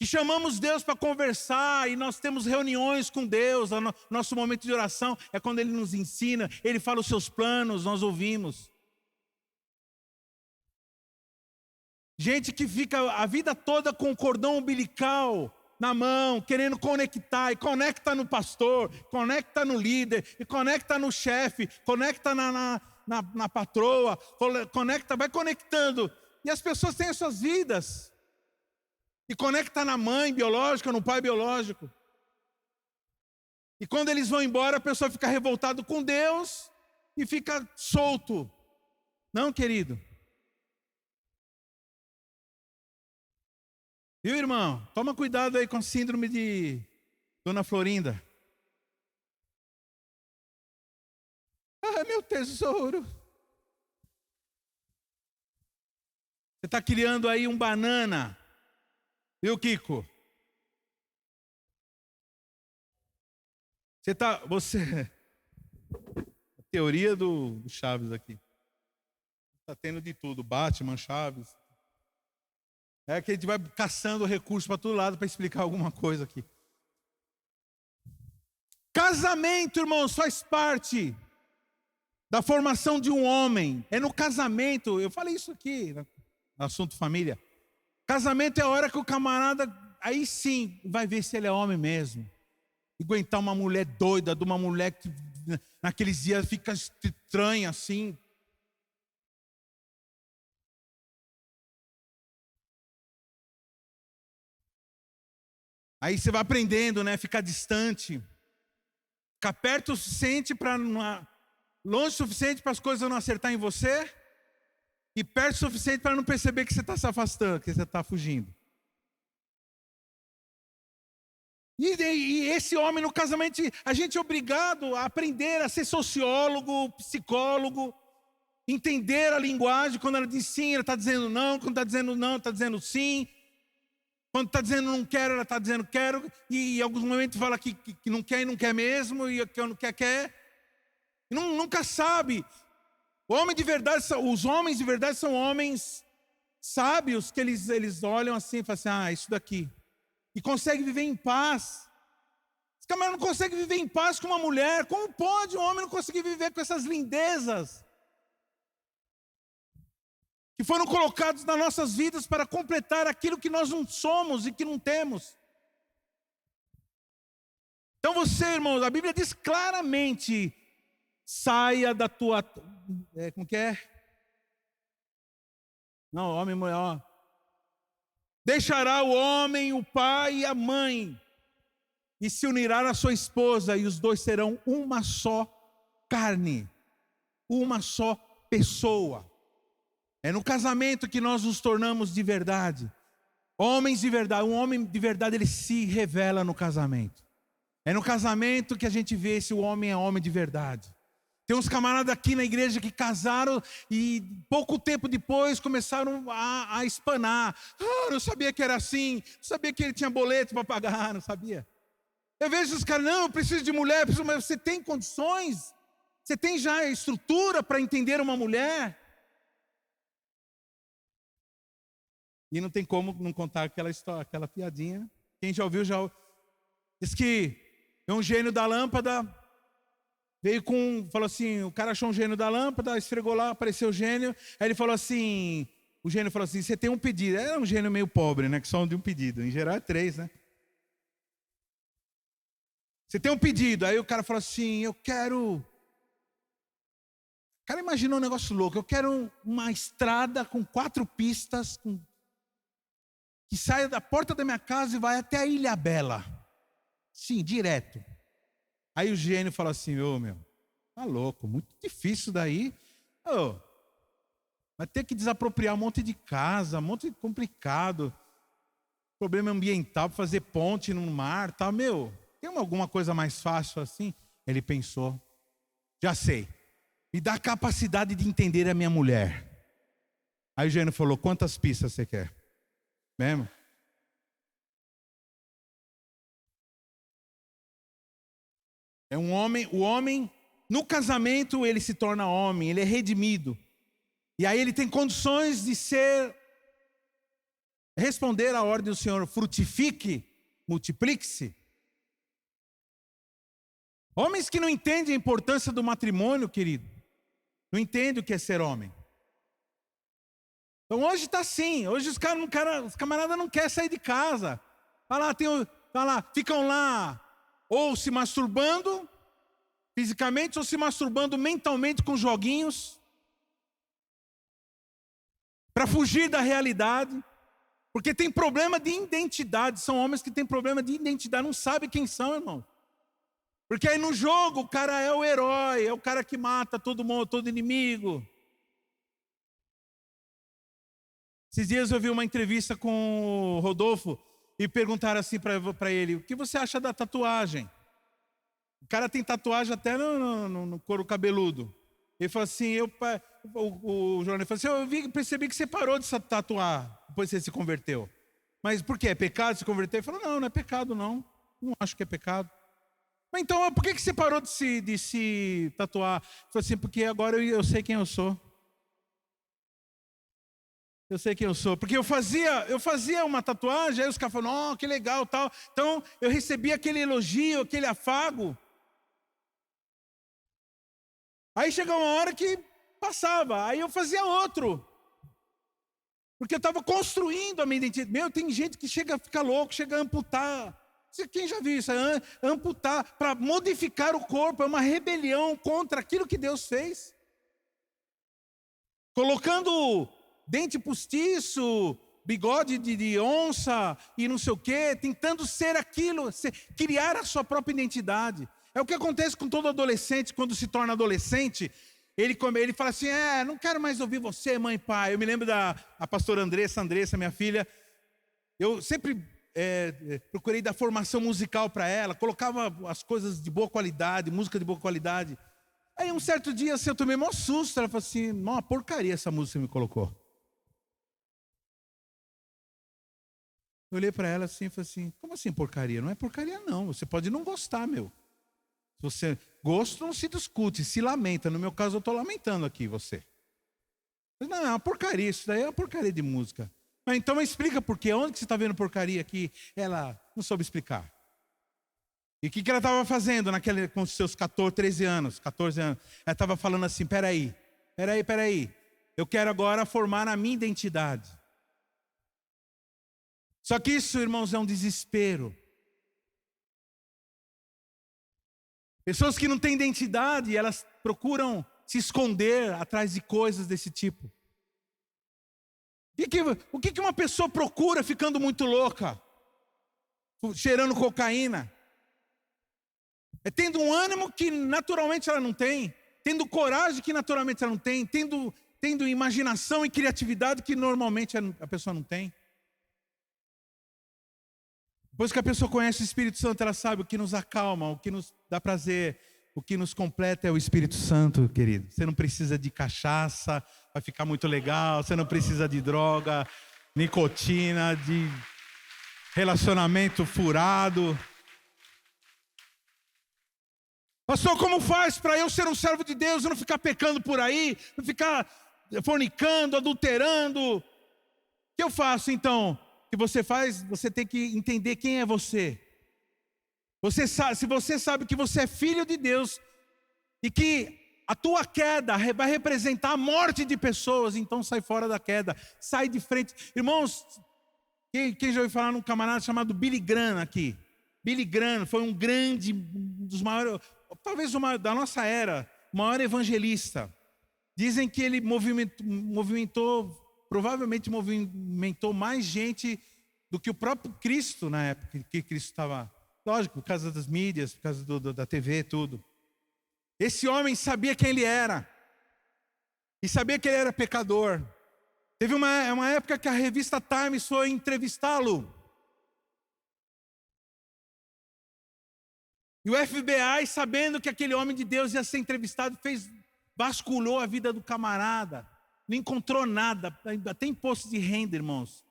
Que chamamos Deus para conversar e nós temos reuniões com Deus. Nosso momento de oração é quando Ele nos ensina, Ele fala os seus planos, nós ouvimos. Gente que fica a vida toda com o cordão umbilical na mão, querendo conectar, e conecta no pastor, conecta no líder, e conecta no chefe, conecta na patroa, conecta, vai conectando. E as pessoas têm as suas vidas. E conecta na mãe biológica, no pai biológico. E quando eles vão embora, a pessoa fica revoltada com Deus e fica solto. Não, querido. Viu, irmão? Toma cuidado aí com a síndrome de Dona Florinda. Ah, meu tesouro. Você está criando aí um banana. Viu, Kiko? Você... A teoria do Chaves aqui. Está tendo de tudo. Batman, Chaves. É que a gente vai caçando recursos para todo lado para explicar alguma coisa aqui. Casamento, irmãos, faz parte da formação de um homem. É no casamento, eu falei isso aqui, no assunto família. Casamento é a hora que o camarada, aí sim, vai ver se ele é homem mesmo. E aguentar uma mulher doida, de uma mulher que naqueles dias fica estranha assim. Aí você vai aprendendo, né? Ficar distante. Ficar perto o suficiente para longe o suficiente para as coisas não acertar em você. E perto o suficiente para não perceber que você está se afastando, que você está fugindo. E esse homem no casamento, a gente é obrigado a aprender a ser sociólogo, psicólogo, entender a linguagem. Quando ela diz sim, ela está dizendo não. Quando está dizendo não, ela está dizendo sim. Quando está dizendo não quero, ela está dizendo quero. E em alguns momentos fala que não quer e não quer mesmo. E que não quer, quer. E nunca sabe. Os homens de verdade são homens sábios que eles olham assim e falam assim, isso daqui. E conseguem viver em paz. Esse camarada não consegue viver em paz com uma mulher. Como pode um homem não conseguir viver com essas lindezas? Que foram colocados nas nossas vidas para completar aquilo que nós não somos e que não temos. Então você, irmãos, a Bíblia diz claramente, saia da tua... como que é? Não, homem e mulher, ó. Deixará o homem, o pai e a mãe, e se unirá à sua esposa, e os dois serão uma só carne, uma só pessoa. É no casamento que nós nos tornamos de verdade. Homens de verdade. Um homem de verdade, ele se revela no casamento. É no casamento que a gente vê se o homem é homem de verdade. Tem uns camaradas aqui na igreja que casaram e pouco tempo depois começaram a espanar. Não sabia que era assim. Não sabia que ele tinha boleto para pagar. Não sabia. Eu vejo os caras, não, eu preciso de mulher. Mas você tem condições? Você tem já estrutura para entender uma mulher? E não tem como não contar aquela história, aquela piadinha. Quem já ouviu, já ouviu. Diz que é um gênio da lâmpada, falou assim, o cara achou um gênio da lâmpada, esfregou lá, apareceu o gênio. Aí ele falou assim, o gênio falou assim, você tem um pedido. Era um gênio meio pobre, né, que só de um pedido. Em geral é 3, né? Você tem um pedido. Aí o cara falou assim, eu quero... O cara imaginou um negócio louco. Eu quero uma estrada com 4 pistas, que saia da porta da minha casa e vai até a Ilhabela. Sim, direto. Aí o gênio fala assim, meu, tá louco, muito difícil daí. Vai ter que desapropriar um monte de casa, um monte de complicado. Problema ambiental, para fazer ponte no mar, tá? Tem alguma coisa mais fácil assim? Ele pensou, já sei, me dá a capacidade de entender a minha mulher. Aí o gênio falou, quantas pistas você quer? Mesmo? É um homem, o homem, no casamento ele se torna homem, ele é redimido. E aí ele tem condições de responder à ordem do Senhor, frutifique, multiplique-se. Homens que não entendem a importância do matrimônio, querido, não entendem o que é ser homem. Então hoje está assim, hoje os camaradas não querem sair de casa. Ficam lá, ou se masturbando fisicamente, ou se masturbando mentalmente com joguinhos, para fugir da realidade, Porque tem problema de identidade. São homens que têm problema de identidade, não sabem quem são, irmão. Porque aí no jogo o cara é o herói, é o cara que mata todo mundo, todo inimigo. Esses dias eu vi uma entrevista com o Rodolfo e perguntaram assim para ele: o que você acha da tatuagem? O cara tem tatuagem até no couro cabeludo. Ele falou assim, o jornalista falou assim, percebi que você parou de se tatuar depois que você se converteu. Mas por quê? É pecado se converter? Ele falou, não é pecado não. Não acho que é pecado. Mas então, por que você parou de se tatuar? Ele falou assim, porque agora eu sei quem eu sou. Eu sei quem eu sou. Porque eu fazia uma tatuagem, aí os caras falaram, que legal, tal. Então, eu recebia aquele elogio, aquele afago. Aí chegou uma hora que passava, aí eu fazia outro. Porque eu estava construindo a minha identidade. Tem gente que chega a ficar louco, chega a amputar. Quem já viu isso? Amputar para modificar o corpo, é uma rebelião contra aquilo que Deus fez. Colocando dente postiço, bigode de onça e não sei o quê, tentando ser aquilo, criar a sua própria identidade. É o que acontece com todo adolescente quando se torna adolescente. Ele fala assim, não quero mais ouvir você, mãe e pai. Eu me lembro da pastora Andressa, minha filha. Eu sempre procurei dar formação musical para ela, colocava as coisas de boa qualidade, música de boa qualidade. Aí um certo dia assim, eu tomei um susto, ela falou assim, uma porcaria essa música que você me colocou. Eu olhei para ela assim e falei assim, como assim porcaria? Não é porcaria não, você pode não gostar, meu. Se você gosta, não se discute, se lamenta. No meu caso, eu estou lamentando aqui você. Não, é uma porcaria, isso daí é uma porcaria de música. Mas então explica por quê. Onde que você está vendo porcaria aqui? Ela não soube explicar. E o que ela estava fazendo com os seus 14 anos? Ela estava falando assim, peraí. Eu quero agora formar a minha identidade. Só que isso, irmãos, é um desespero. Pessoas que não têm identidade, elas procuram se esconder atrás de coisas desse tipo. O que uma pessoa procura ficando muito louca? Cheirando cocaína? É tendo um ânimo que naturalmente ela não tem, tendo coragem que naturalmente ela não tem, tendo imaginação e criatividade que normalmente a pessoa não tem. Depois que a pessoa conhece o Espírito Santo, ela sabe o que nos acalma, o que nos dá prazer, o que nos completa é o Espírito Santo, querido. Você não precisa de cachaça para ficar muito legal, você não precisa de droga, nicotina, de relacionamento furado. Pastor, como faz para eu ser um servo de Deus e não ficar pecando por aí, não ficar fornicando, adulterando? O que eu faço então? Que você faz, você tem que entender quem é você. Se você sabe que você é filho de Deus e que a tua queda vai representar a morte de pessoas, então sai fora da queda, sai de frente. Irmãos, quem já ouviu falar num camarada chamado Billy Graham aqui? Billy Graham foi um dos maiores, talvez da nossa era, o maior evangelista. Dizem que ele provavelmente movimentou mais gente do que o próprio Cristo na época que Cristo estava. Lógico, por causa das mídias, por causa da TV, tudo. Esse homem sabia quem ele era. E sabia que ele era pecador. Teve uma época que a revista Times foi entrevistá-lo. E o FBI, sabendo que aquele homem de Deus ia ser entrevistado, vasculhou a vida do camarada. Não encontrou nada, até imposto de renda, irmãos.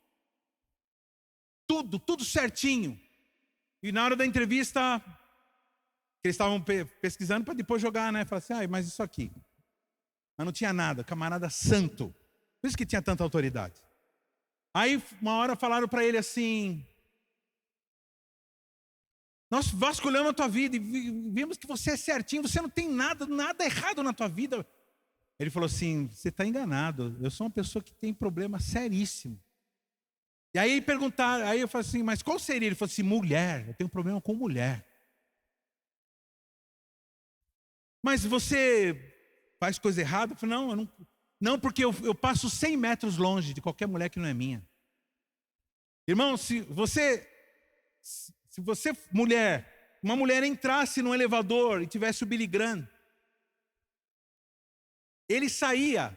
Tudo certinho. E na hora da entrevista, eles estavam pesquisando para depois jogar, né? Falaram assim, mas isso aqui. Mas não tinha nada, camarada santo. Por isso que tinha tanta autoridade. Aí, uma hora falaram para ele assim, nós vasculhamos a tua vida e vimos que você é certinho, você não tem nada errado na tua vida. Ele falou assim, você está enganado, eu sou uma pessoa que tem problema seríssimo. E aí perguntaram, aí eu falei assim, mas qual seria? Ele falou assim, mulher, eu tenho problema com mulher. Mas você faz coisa errada? Eu falei, não, porque eu passo 100 metros longe de qualquer mulher que não é minha. Irmão, se você, uma mulher entrasse no elevador e tivesse o Billy Graham, ele saía,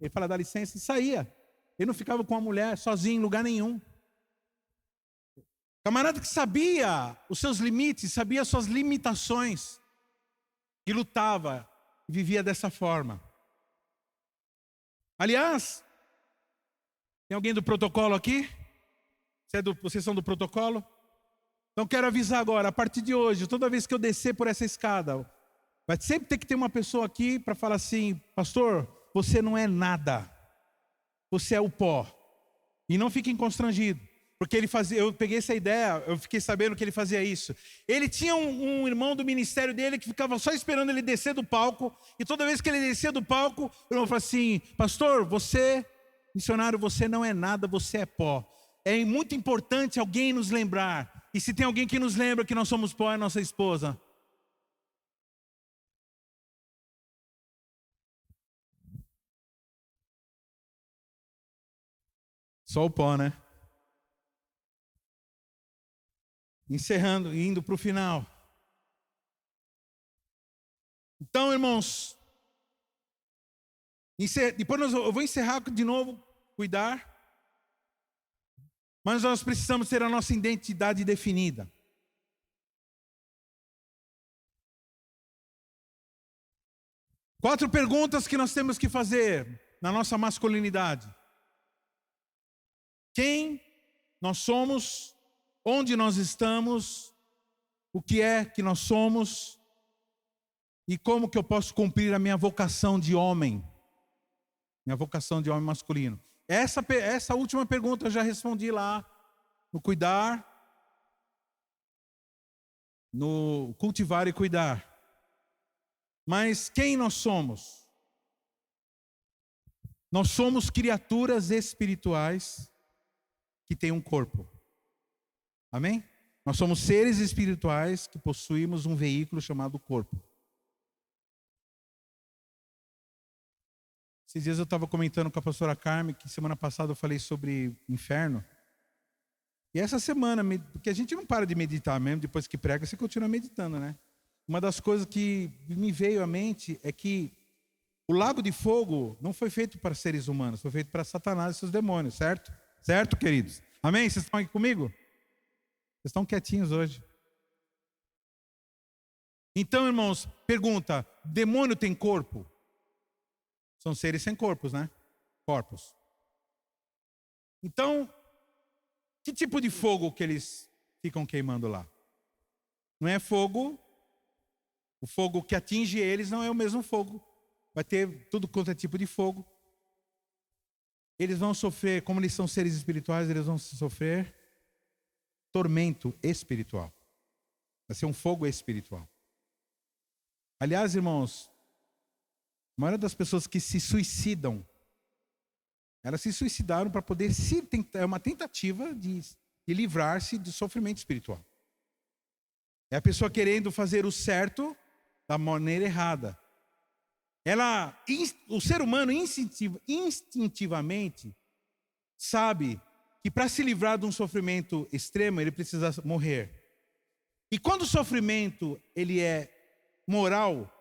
ele fala, dá licença, e saía. Ele não ficava com a mulher sozinho em lugar nenhum. Camarada que sabia os seus limites, sabia as suas limitações, e lutava, e vivia dessa forma. Aliás, tem alguém do protocolo aqui? Vocês são do protocolo? Então quero avisar agora, a partir de hoje, toda vez que eu descer por essa escada, vai sempre ter que ter uma pessoa aqui para falar assim, pastor, você não é nada, você é o pó. E não fiquem constrangidos, porque ele fazia, eu peguei essa ideia, eu fiquei sabendo que ele fazia isso. Ele tinha um irmão do ministério dele que ficava só esperando ele descer do palco, e toda vez que ele descia do palco, o irmão falava assim, pastor, você, missionário, você não é nada, você é pó. É muito importante alguém nos lembrar, e se tem alguém que nos lembra que nós somos pó, é nossa esposa. Só o pó, né? Encerrando, indo para o final. Então, irmãos, depois eu vou encerrar de novo, cuidar. Mas nós precisamos ter a nossa identidade definida. Quatro perguntas que nós temos que fazer na nossa masculinidade. Quem nós somos? Onde nós estamos? O que é que nós somos? E como que eu posso cumprir a minha vocação de homem? Minha vocação de homem masculino. Essa última pergunta eu já respondi lá. No cuidar. No cultivar e cuidar. Mas quem nós somos? Nós somos criaturas espirituais que têm um corpo. Amém? Nós somos seres espirituais que possuímos um veículo chamado corpo. Esses dias eu estava comentando com a pastora Carmen, que semana passada eu falei sobre inferno. E essa semana, porque a gente não para de meditar mesmo, depois que prega, você continua meditando, né? Uma das coisas que me veio à mente é que o lago de fogo não foi feito para seres humanos, foi feito para Satanás e seus demônios, certo? Certo, queridos? Amém? Vocês estão aqui comigo? Vocês estão quietinhos hoje. Então, irmãos, pergunta, demônio tem corpo? São seres sem corpos, né? Corpos. Então, que tipo de fogo que eles ficam queimando lá? Não é fogo, o fogo que atinge eles não é o mesmo fogo. Vai ter tudo quanto é tipo de fogo. Eles vão sofrer, como eles são seres espirituais, eles vão sofrer tormento espiritual. Vai ser um fogo espiritual. Aliás, irmãos, a maioria das pessoas que se suicidam, elas se suicidaram para poder é uma tentativa de livrar-se do sofrimento espiritual. É a pessoa querendo fazer o certo da maneira errada. O ser humano instintivamente sabe que para se livrar de um sofrimento extremo, ele precisa morrer. E quando o sofrimento ele é moral,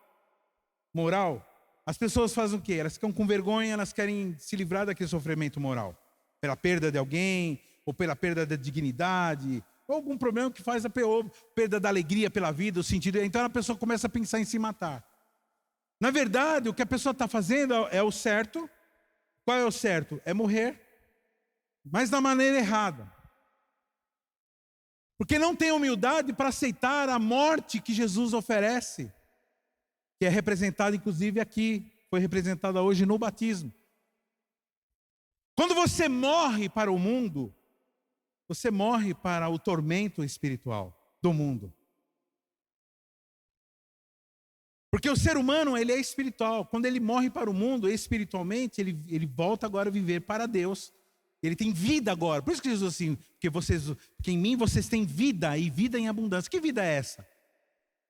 as pessoas fazem o quê? Elas ficam com vergonha, elas querem se livrar daquele sofrimento moral. Pela perda de alguém, ou pela perda da dignidade, ou algum problema que faz a perda da alegria pela vida, o sentido. Então a pessoa começa a pensar em se matar. Na verdade, o que a pessoa está fazendo é o certo. Qual é o certo? É morrer, mas da maneira errada. Porque não tem humildade para aceitar a morte que Jesus oferece, que é representada inclusive aqui, foi representada hoje no batismo. Quando você morre para o mundo, você morre para o tormento espiritual do mundo. Porque o ser humano, ele é espiritual. Quando ele morre para o mundo, espiritualmente, ele volta agora a viver para Deus. Ele tem vida agora. Por isso que Jesus assim, porque em mim vocês têm vida e vida em abundância. Que vida é essa?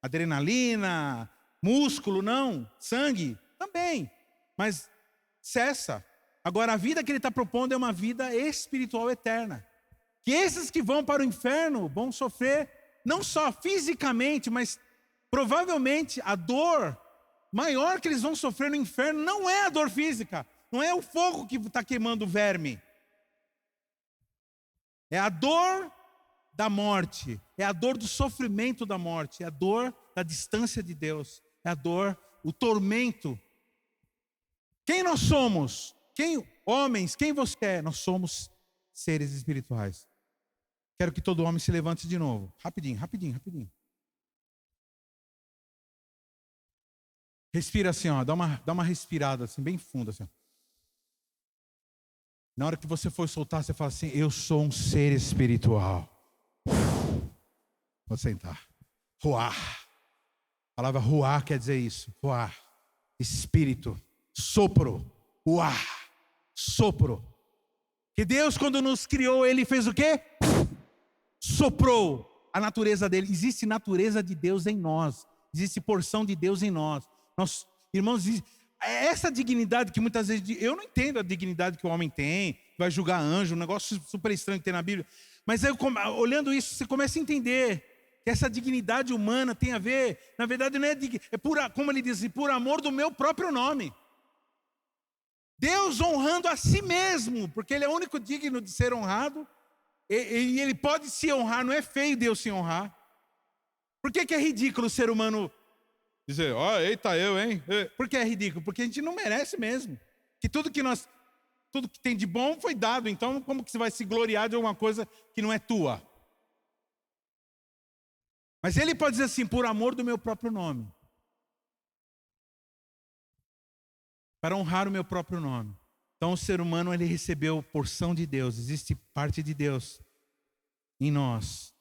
Adrenalina, músculo, não. Sangue, também. Mas cessa. Agora a vida que ele está propondo é uma vida espiritual eterna. que esses que vão para o inferno vão sofrer não só fisicamente, mas provavelmente a dor maior que eles vão sofrer no inferno não é a dor física, não é o fogo que está queimando o verme. É a dor da morte, é a dor do sofrimento da morte, é a dor da distância de Deus, é a dor, o tormento. Quem nós somos? Homens, quem você é? Nós somos seres espirituais. Quero que todo homem se levante de novo. Rapidinho. Respira assim, ó, dá uma respirada assim, bem funda assim. Na hora que você for soltar, você fala assim: eu sou um ser espiritual. Vou sentar. Ruar. A palavra ruar quer dizer isso. Ruar. Espírito. Sopro. Ruar. Sopro. Que Deus, quando nos criou, Ele fez o quê? Soprou a natureza dele. Existe natureza de Deus em nós. Existe porção de Deus em nós. Nós, irmãos, essa dignidade que muitas vezes... Eu não entendo a dignidade que o homem tem. Vai julgar anjo, um negócio super estranho que tem na Bíblia. Mas aí, olhando isso, você começa a entender que essa dignidade humana tem a ver... Na verdade, não é, como ele diz, por amor do meu próprio nome. Deus honrando a si mesmo, porque Ele é o único digno de ser honrado. E Ele pode se honrar, não é feio Deus se honrar. Por que é ridículo o ser humano dizer, eita eu, hein? Por que é ridículo? Porque a gente não merece mesmo. Que tudo que tem de bom foi dado, então como que você vai se gloriar de alguma coisa que não é tua? Mas Ele pode dizer assim, por amor do meu próprio nome. Para honrar o meu próprio nome. Então o ser humano, ele recebeu porção de Deus. Existe parte de Deus em nós.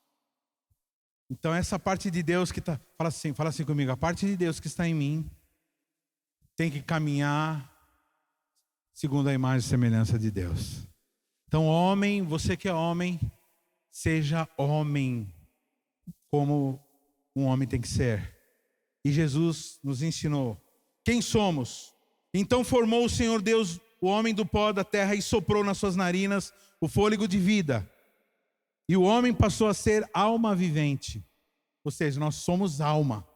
Então essa parte de Deus que está... Fala assim comigo. A parte de Deus que está em mim tem que caminhar segundo a imagem e semelhança de Deus. Então homem, você que é homem, seja homem como um homem tem que ser. E Jesus nos ensinou. Quem somos? Então formou o Senhor Deus o homem do pó da terra e soprou nas suas narinas o fôlego de vida. E o homem passou a ser alma vivente. Ou seja, nós somos alma.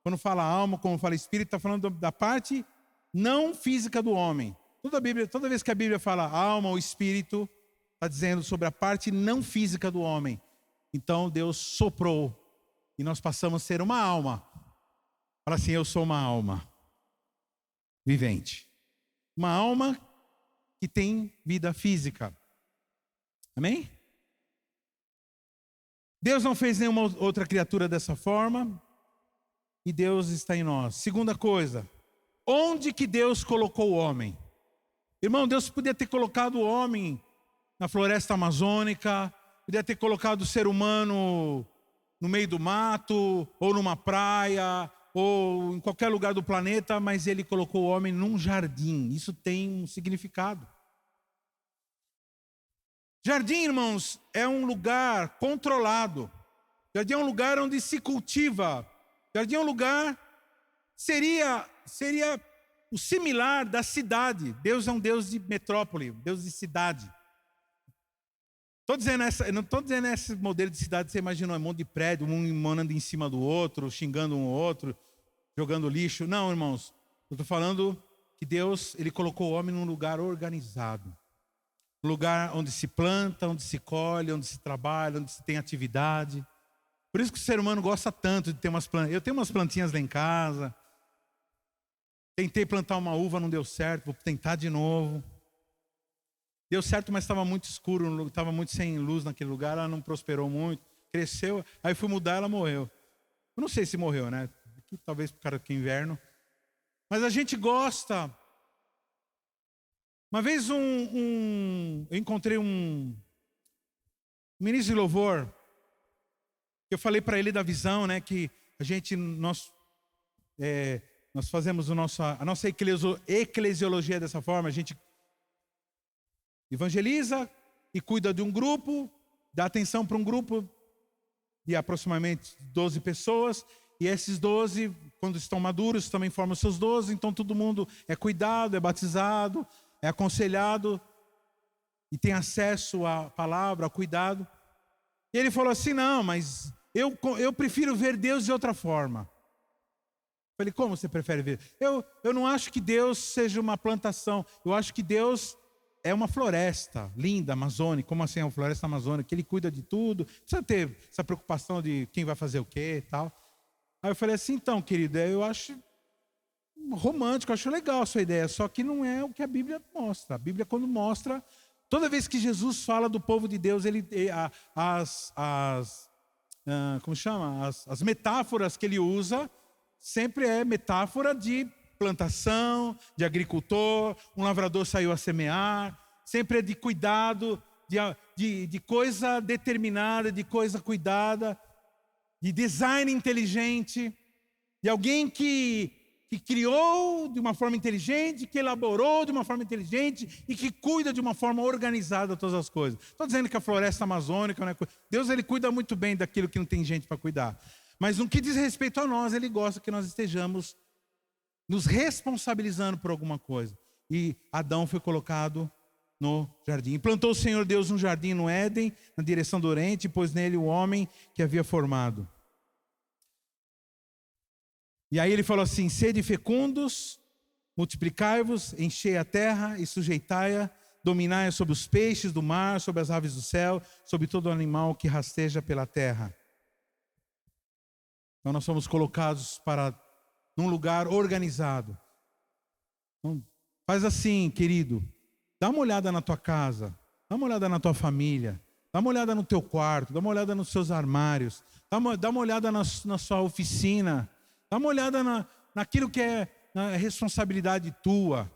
Quando fala alma, como fala espírito, está falando da parte não física do homem. Toda vez que a Bíblia fala alma ou espírito, está dizendo sobre a parte não física do homem. Então Deus soprou e nós passamos a ser uma alma. Fala assim, eu sou uma alma vivente. Uma alma que tem vida física. Amém? Deus não fez nenhuma outra criatura dessa forma. E Deus está em nós. Segunda coisa. Onde que Deus colocou o homem? Irmão, Deus podia ter colocado o homem na floresta amazônica. Podia ter colocado o ser humano no meio do mato. Ou numa praia. Ou em qualquer lugar do planeta, mas Ele colocou o homem num jardim. Isso tem um significado. Jardim, irmãos, é um lugar controlado. Jardim é um lugar onde se cultiva. Jardim é um lugar, seria o similar da cidade. Deus é um Deus de metrópole, Deus de cidade. Não estou dizendo esse modelo de cidade, você imagina um monte de prédio, um morando em cima do outro, xingando um outro, jogando lixo. Não, irmãos, eu estou falando que Deus, Ele colocou o homem num lugar organizado. Um lugar onde se planta, onde se colhe, onde se trabalha, onde se tem atividade. Por isso que o ser humano gosta tanto de ter umas plantas. Eu tenho umas plantinhas lá em casa. Tentei plantar uma uva, não deu certo, vou tentar de novo. Deu certo, mas estava muito escuro, estava muito sem luz naquele lugar, ela não prosperou muito, cresceu, aí fui mudar, ela morreu. Eu não sei se morreu, né? Aqui, talvez por causa do inverno. Mas a gente gosta. Uma vez eu encontrei um ministro de louvor. Eu falei para ele da visão, né? Que nós fazemos a nossa eclesiologia dessa forma. A gente evangeliza e cuida de um grupo, dá atenção para um grupo de aproximadamente 12 pessoas. E esses 12, quando estão maduros, também formam seus 12. Então todo mundo é cuidado, é batizado, é aconselhado e tem acesso à palavra, ao cuidado. E ele falou assim, não, mas eu prefiro ver Deus de outra forma. Eu falei, como você prefere ver? Eu não acho que Deus seja uma plantação. Eu acho que Deus é uma floresta linda, amazônica. Como assim é uma floresta amazônica? Que Ele cuida de tudo. Não precisa ter essa preocupação de quem vai fazer o quê e tal. Aí eu falei assim, então, querido, eu acho romântico, eu acho legal a sua ideia, só que não é o que a Bíblia mostra. A Bíblia, quando mostra, toda vez que Jesus fala do povo de Deus, como chama? As metáforas que ele usa, sempre é metáfora de plantação, de agricultor, um lavrador saiu a semear, sempre é de cuidado, de coisa determinada, de coisa cuidada, de design inteligente, de alguém que criou de uma forma inteligente, que elaborou de uma forma inteligente e que cuida de uma forma organizada todas as coisas. Estou dizendo que a floresta amazônica, né, Deus ele cuida muito bem daquilo que não tem gente para cuidar. Mas no que diz respeito a nós, Ele gosta que nós estejamos nos responsabilizando por alguma coisa. E Adão foi colocado no jardim. E plantou o Senhor Deus um jardim no Éden, na direção do Oriente, e pôs nele o homem que havia formado. E aí ele falou assim, sede fecundos, multiplicai-vos, enchei a terra e sujeitai-a, dominai-a sobre os peixes do mar, sobre as aves do céu, sobre todo animal que rasteja pela terra. Então nós somos colocados num lugar organizado. Então, faz assim, querido, dá uma olhada na tua casa, dá uma olhada na tua família, dá uma olhada no teu quarto, dá uma olhada nos seus armários, dá uma olhada na sua oficina, dá uma olhada naquilo que é na responsabilidade tua.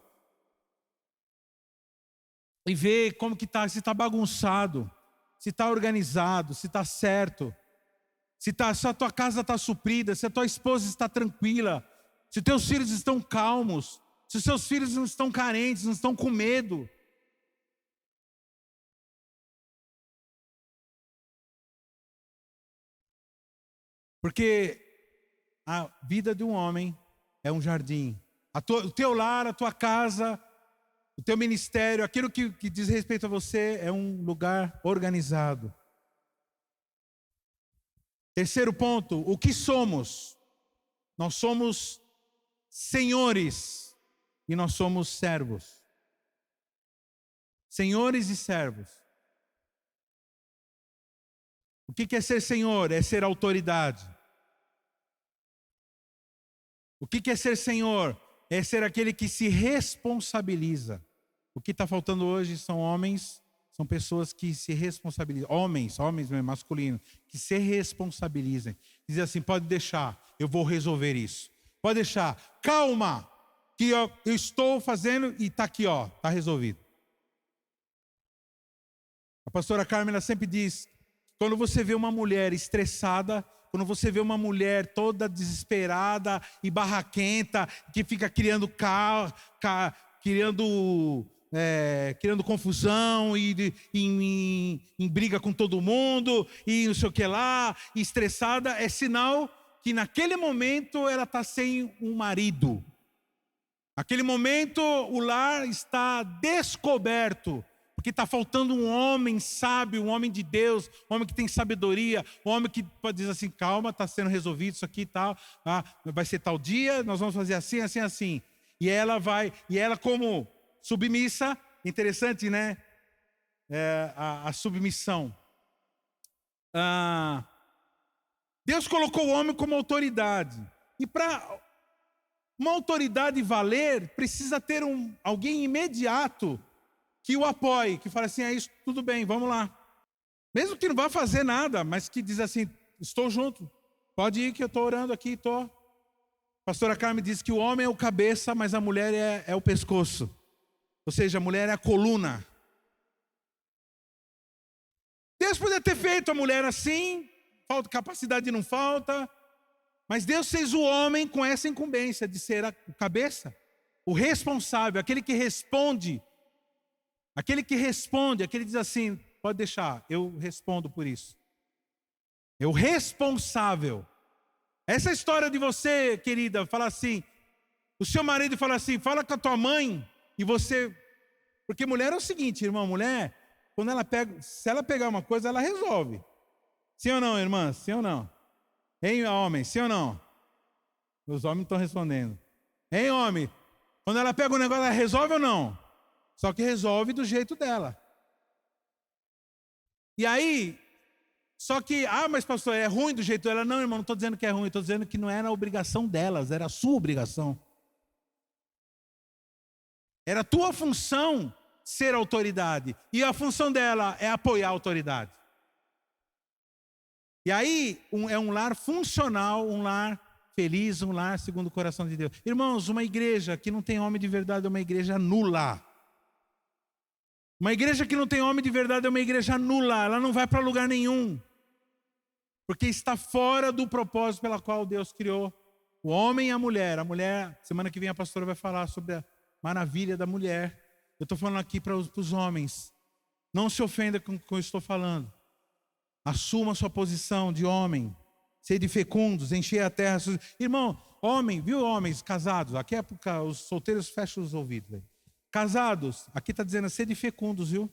E vê como que está, se está bagunçado, se está organizado, se está certo. Se a tua casa está suprida, se a tua esposa está tranquila, se teus filhos estão calmos, se os seus filhos não estão carentes, não estão com medo. Porque a vida de um homem é um jardim. O teu lar, a tua casa, o teu ministério, aquilo que diz respeito a você é um lugar organizado. Terceiro ponto, o que somos? Nós somos senhores e nós somos servos. Senhores e servos. O que é ser senhor? É ser autoridade. O que é ser senhor? É ser aquele que se responsabiliza. O que está faltando hoje são homens, são pessoas que se responsabilizam. Homens mesmo, masculino, que se responsabilizem. Dizem assim, pode deixar, eu vou resolver isso. Pode deixar, calma, que eu estou fazendo e está aqui, está resolvido. A pastora Carmen sempre diz, quando você vê uma mulher estressada, quando você vê uma mulher toda desesperada e barraquenta, que fica criando criando confusão e em briga com todo mundo e não sei o que lá, e estressada, é sinal que naquele momento ela está sem um marido. Naquele momento o lar está descoberto, porque está faltando um homem sábio, um homem de Deus, um homem que tem sabedoria, um homem que pode dizer assim, calma, está sendo resolvido isso aqui e tal, vai ser tal dia, nós vamos fazer assim, assim, assim. E ela como submissa, interessante, né? A submissão. Deus colocou o homem como autoridade. E para uma autoridade valer, precisa ter alguém imediato que o apoie, que fala assim, é isso, tudo bem, vamos lá. Mesmo que não vá fazer nada, mas que diz assim, estou junto, pode ir que eu estou orando aqui, estou. A pastora Carmen diz que o homem é o cabeça, mas a mulher é o pescoço. Ou seja, a mulher é a coluna. Deus poderia ter feito a mulher assim, falta capacidade não falta, mas Deus fez o homem com essa incumbência de ser a cabeça, o responsável, aquele que responde, aquele que diz assim, pode deixar, eu respondo por isso. É o responsável. Essa história de você, querida, falar assim, o seu marido fala assim, fala com a tua mãe, e você, porque mulher é o seguinte, irmão, mulher, quando se ela pegar uma coisa, ela resolve. Sim ou não, irmãs? Sim ou não? Hein, homem? Sim ou não? Os homens estão respondendo. Hein, homem? Quando ela pega o negócio, ela resolve ou não? Só que resolve do jeito dela. E aí, só que, mas pastor, é ruim do jeito dela. Não, irmão, não estou dizendo que é ruim, estou dizendo que não era a obrigação delas, era a sua obrigação. Era a tua função ser autoridade. E a função dela é apoiar a autoridade. E aí, é um lar funcional, um lar feliz, um lar segundo o coração de Deus. Irmãos, uma igreja que não tem homem de verdade é uma igreja nula. Uma igreja que não tem homem de verdade é uma igreja nula. Ela não vai para lugar nenhum. Porque está fora do propósito pela qual Deus criou o homem e a mulher. A mulher, semana que vem a pastora vai falar sobre a maravilha da mulher. Eu estou falando aqui para os homens. Não se ofenda com o que eu estou falando. Assuma a sua posição de homem. Sede fecundos, encher a terra. Irmão, homem, viu homens casados? Aqui é porque os solteiros fecham os ouvidos. Véio. Casados, aqui está dizendo sede fecundos, viu?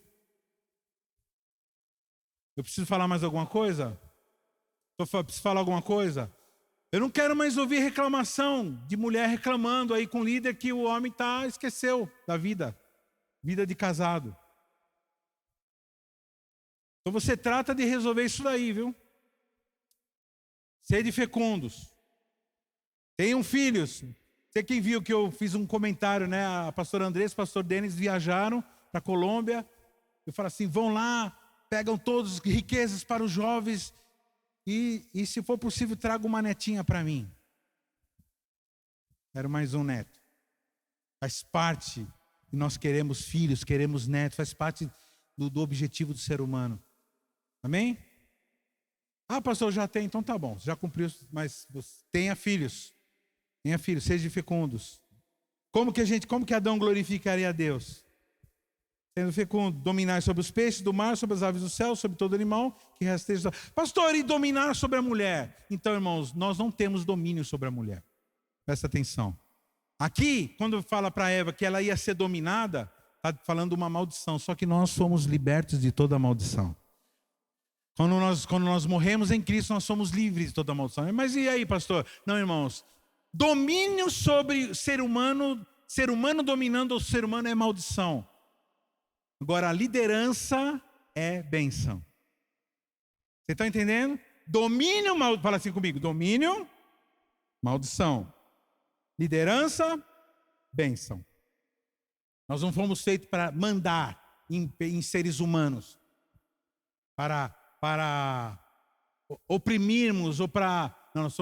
Eu preciso falar mais alguma coisa? Preciso falar alguma coisa? Eu não quero mais ouvir reclamação de mulher reclamando aí com o líder que o homem esqueceu da vida. Vida de casado. Então você trata de resolver isso daí, viu? Sede fecundos. Tenham filhos. Você quem viu que eu fiz um comentário, né? A pastora Andressa e o pastor Denis viajaram para a Colômbia. Eu falo assim, vão lá, pegam todas as riquezas para os jovens e se for possível, traga uma netinha para mim. Quero mais um neto. Faz parte, e nós queremos filhos, queremos netos, faz parte do objetivo do ser humano. Amém? Pastor, já tem, então tá bom, já cumpriu, mas tenha filhos. Tenha filhos, sejam fecundos. Como que Adão glorificaria a Deus? Sendo fecundo, dominar sobre os peixes do mar, sobre as aves do céu, sobre todo animal que rasteja. Pastor, e dominar sobre a mulher? Então, irmãos, nós não temos domínio sobre a mulher. Presta atenção. Aqui, quando fala para Eva que ela ia ser dominada, está falando uma maldição, só que nós somos libertos de toda maldição. Quando nós morremos em Cristo, nós somos livres de toda maldição. Mas e aí, pastor? Não, irmãos. Domínio sobre ser humano dominando o ser humano é maldição. Agora, a liderança é bênção. Você está entendendo? Domínio, fala assim comigo. Domínio, maldição. Liderança, bênção. Nós não fomos feitos para mandar em seres humanos. Para oprimirmos ou para... Não, nós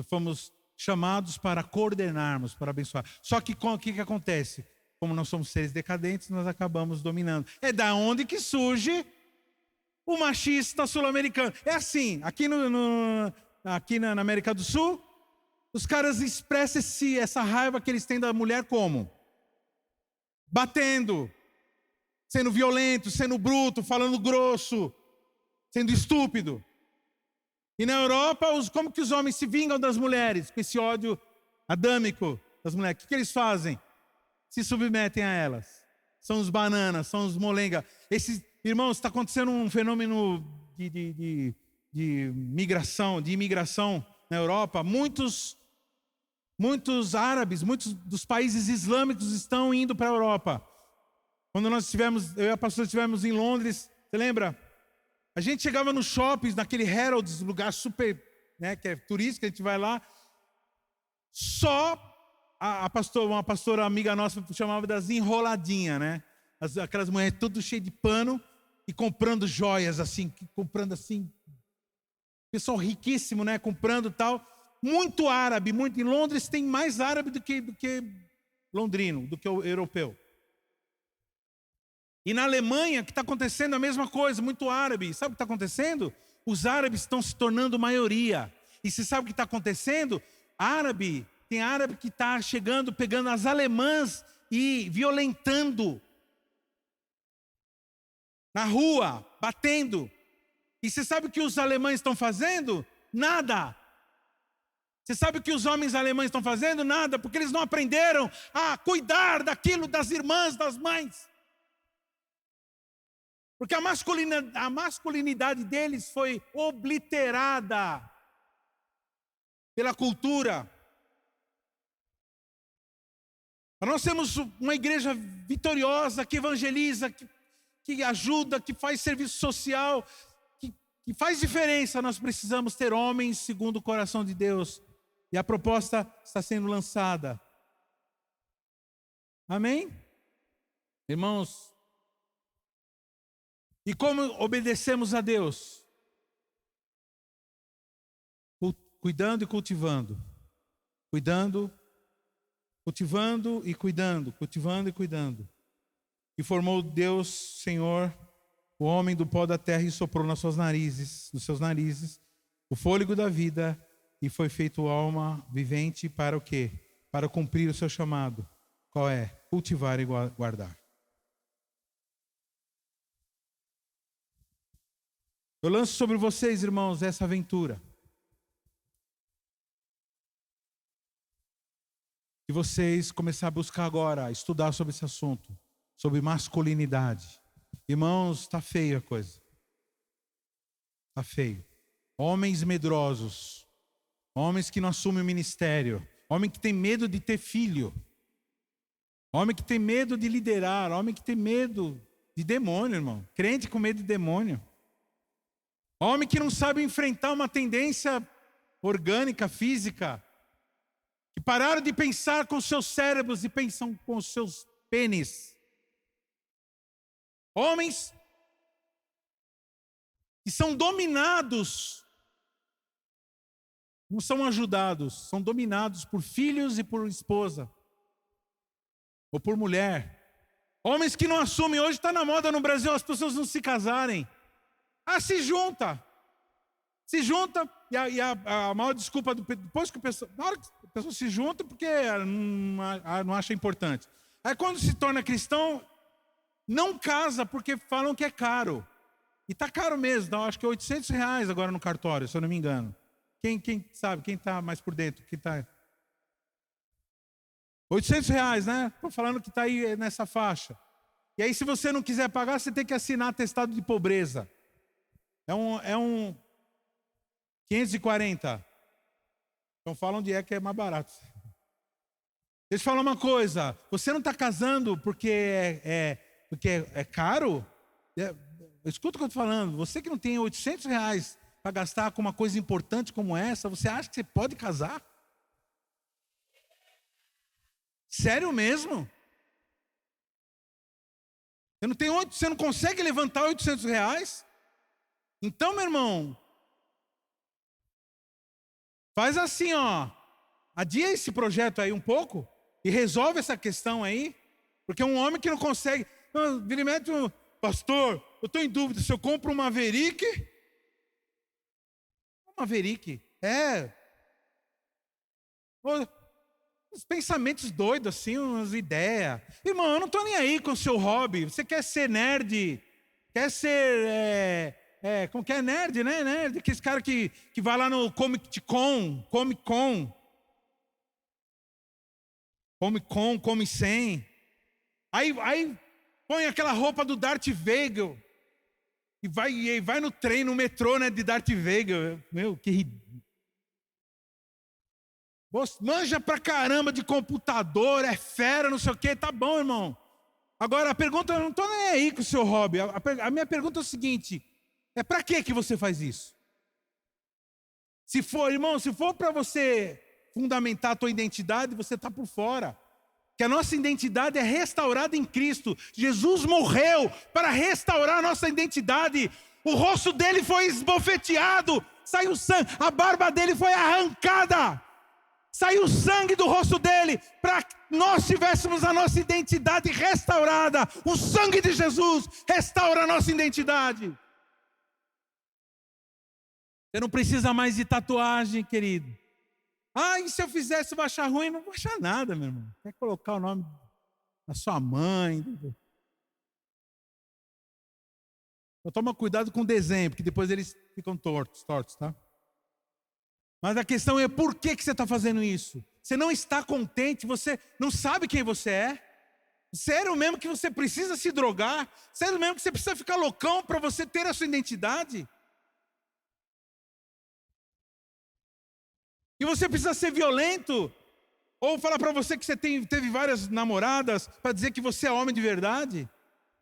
fomos chamados para coordenarmos, para abençoar. Só que o que acontece? Como nós somos seres decadentes, nós acabamos dominando. É da onde que surge o machista sul-americano. É assim, aqui na América do Sul, os caras expressam essa raiva que eles têm da mulher como? Batendo, sendo violento, sendo bruto, falando grosso, sendo estúpido. E na Europa, como que os homens se vingam das mulheres? Com esse ódio adâmico das mulheres. O que eles fazem? Se submetem a elas. São os bananas, são os molenga. Irmãos, está acontecendo um fenômeno de imigração na Europa. Muitos árabes, muitos dos países islâmicos estão indo para a Europa. Quando eu e a pastora estivemos em Londres, você lembra? A gente chegava nos shoppings, naquele Harrods, lugar super, né, que é turístico, a gente vai lá. Só uma pastora amiga nossa chamava das enroladinhas, né? Aquelas mulheres tudo cheio de pano e comprando joias assim, comprando assim. Pessoal riquíssimo, né? Comprando tal. Muito árabe, muito. Em Londres tem mais árabe do que londrino, do que o europeu. E na Alemanha, que está acontecendo a mesma coisa, muito árabe. Sabe o que está acontecendo? Os árabes estão se tornando maioria. E você sabe o que está acontecendo? Tem árabe que está chegando, pegando as alemãs e violentando. Na rua, batendo. E você sabe o que os alemães estão fazendo? Nada. Você sabe o que os homens alemães estão fazendo? Nada, porque eles não aprenderam a cuidar daquilo das irmãs, das mães. Porque a masculinidade deles foi obliterada pela cultura. Nós temos uma igreja vitoriosa, que evangeliza, que ajuda, que faz serviço social, que faz diferença. Nós precisamos ter homens segundo o coração de Deus. E a proposta está sendo lançada. Amém? Irmãos, e como obedecemos a Deus? Cuidando e cultivando. Cuidando, cultivando e cuidando. Cultivando e cuidando. E formou Deus, Senhor, o homem do pó da terra e soprou nos seus narizes, o fôlego da vida, e foi feito alma vivente para o quê? Para cumprir o seu chamado. Qual é? Cultivar e guardar. Eu lanço sobre vocês, irmãos, essa aventura. E vocês começar a buscar agora, estudar sobre esse assunto, sobre masculinidade. Irmãos, está feio a coisa. Está feio. Homens medrosos, homens que não assumem o ministério, homem que tem medo de ter filho, homem que tem medo de liderar, homem que tem medo de demônio, irmão. Crente com medo de demônio. Homem que não sabe enfrentar uma tendência orgânica, física. Que pararam de pensar com seus cérebros e pensam com os seus pênis. Homens que são dominados, não são ajudados, são dominados por filhos e por esposa. Ou por mulher. Homens que não assumem, hoje está na moda no Brasil as pessoas não se casarem. Se junta. Se junta, e a maior desculpa, depois que na hora que a pessoa se junta, porque não acha importante. Aí quando se torna cristão, não casa porque falam que é caro. E está caro mesmo, então, acho que é R$800 agora no cartório, se eu não me engano. Quem sabe, quem está mais por dentro? R$800, né? Estou falando que está aí nessa faixa. E aí se você não quiser pagar, você tem que assinar atestado de pobreza. É um 540. Então falam onde é que é mais barato. Deixa eu falar uma coisa. Você não está casando porque é caro? Escuta o que eu estou falando. Você que não tem R$800 para gastar com uma coisa importante como essa, você acha que você pode casar? Sério mesmo? Você não consegue levantar R$800? Então, meu irmão, faz assim, ó. Adia esse projeto aí um pouco e resolve essa questão aí. Porque um homem que não consegue... Vira e mete, pastor, eu estou em dúvida se eu compro um Maverick. Um Maverick, uns pensamentos doidos assim, umas ideias. Irmão, eu não estou nem aí com o seu hobby. Você quer ser nerd, quer ser... como que é nerd, né? Nerd, aquele cara que vai lá no Comic Con, come sem. Aí põe aquela roupa do Darth Vader e vai no trem, no metrô, né, de Darth Vader. Meu, que ridículo. Manja pra caramba de computador, é fera, não sei o quê. Tá bom, irmão. Agora a pergunta, eu não estou nem aí com o seu hobby. A minha pergunta é o seguinte: para que você faz isso? Se for para você fundamentar a tua identidade, você está por fora. Que a nossa identidade é restaurada em Cristo. Jesus morreu para restaurar a nossa identidade. O rosto dele foi esbofeteado, saiu sangue, a barba dele foi arrancada, saiu sangue do rosto dele, para que nós tivéssemos a nossa identidade restaurada. O sangue de Jesus restaura a nossa identidade. Você não precisa mais de tatuagem, querido. E se eu fizesse, eu vou achar ruim? Não vou achar nada, meu irmão. Quer colocar o nome da sua mãe? Então toma cuidado com o desenho, porque depois eles ficam tortos, tá? Mas a questão é por que você está fazendo isso? Você não está contente, você não sabe quem você é. Sério mesmo que você precisa se drogar? Sério mesmo que você precisa ficar loucão para você ter a sua identidade? E você precisa ser violento? Ou falar para você que você teve várias namoradas para dizer que você é homem de verdade?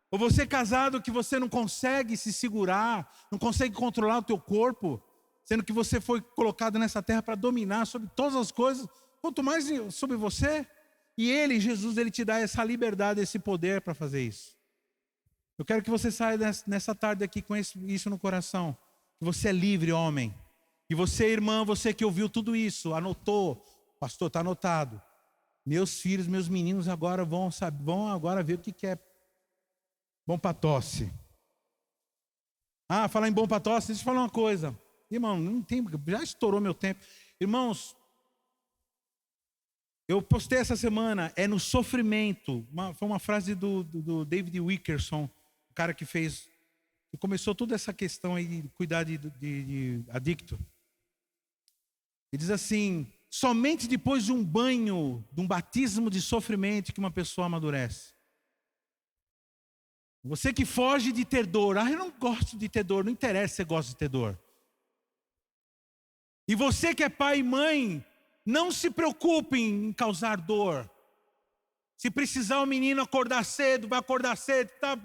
Ou você é casado que você não consegue se segurar, não consegue controlar o teu corpo, sendo que você foi colocado nessa terra para dominar sobre todas as coisas, quanto mais sobre você. E Ele, Jesus, Ele te dá essa liberdade, esse poder para fazer isso. Eu quero que você saia nessa tarde aqui com isso no coração. Que você é livre, homem. E você, irmã, você que ouviu tudo isso, anotou. Pastor, está anotado. Meus filhos, meus meninos agora vão agora ver o que é bom para tosse. Falar em bom para tosse, deixa eu falar uma coisa. Irmão, não tem, já estourou meu tempo. Irmãos, eu postei essa semana, é no sofrimento. Foi uma frase do David Wilkerson, o cara que começou toda essa questão aí de cuidar de adicto. Ele diz assim: somente depois de um banho, de um batismo de sofrimento, que uma pessoa amadurece. Você que foge de ter dor, eu não gosto de ter dor, não interessa se você gosta de ter dor. E você que é pai e mãe, não se preocupe em causar dor. Se precisar o menino acordar cedo, vai acordar cedo, tá,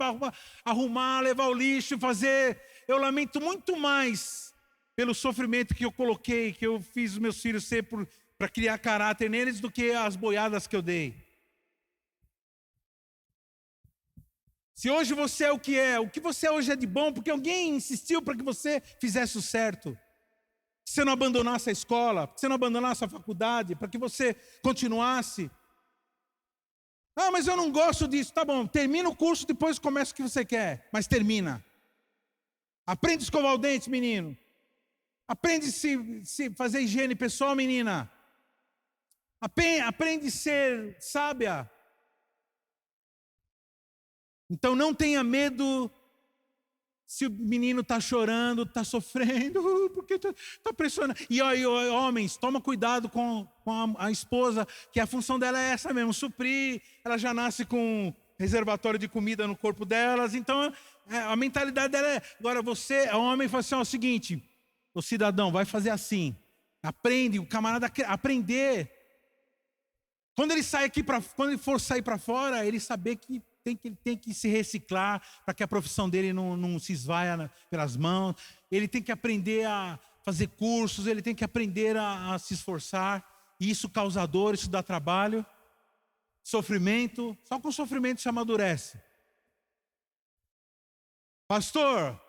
arrumar, levar o lixo, fazer. Eu lamento muito mais pelo sofrimento que eu coloquei, que eu fiz os meus filhos ser para criar caráter neles, do que as boiadas que eu dei. Se hoje você é o que você hoje é de bom, porque alguém insistiu para que você fizesse o certo. Que você não abandonasse a escola, que você não abandonasse a faculdade, para que você continuasse. Mas eu não gosto disso. Tá bom, termina o curso, depois começa o que você quer, mas termina. Aprende a escovar o dente, menino. Aprende se fazer higiene pessoal, menina. Aprende a ser sábia. Então não tenha medo se o menino está chorando, está sofrendo, porque está pressionando. E homens, toma cuidado com a esposa, que a função dela é essa mesmo, suprir. Ela já nasce com reservatório de comida no corpo delas, então a mentalidade dela é... Agora você, homem, fala assim, o seguinte, o cidadão, vai fazer assim. Aprende, o camarada aprender. Quando ele for sair para fora, ele saber que ele tem que se reciclar para que a profissão dele não se esvaia pelas mãos. Ele tem que aprender a fazer cursos, ele tem que aprender a se esforçar. E isso causa dor, isso dá trabalho, sofrimento. Só com sofrimento se amadurece. Pastor,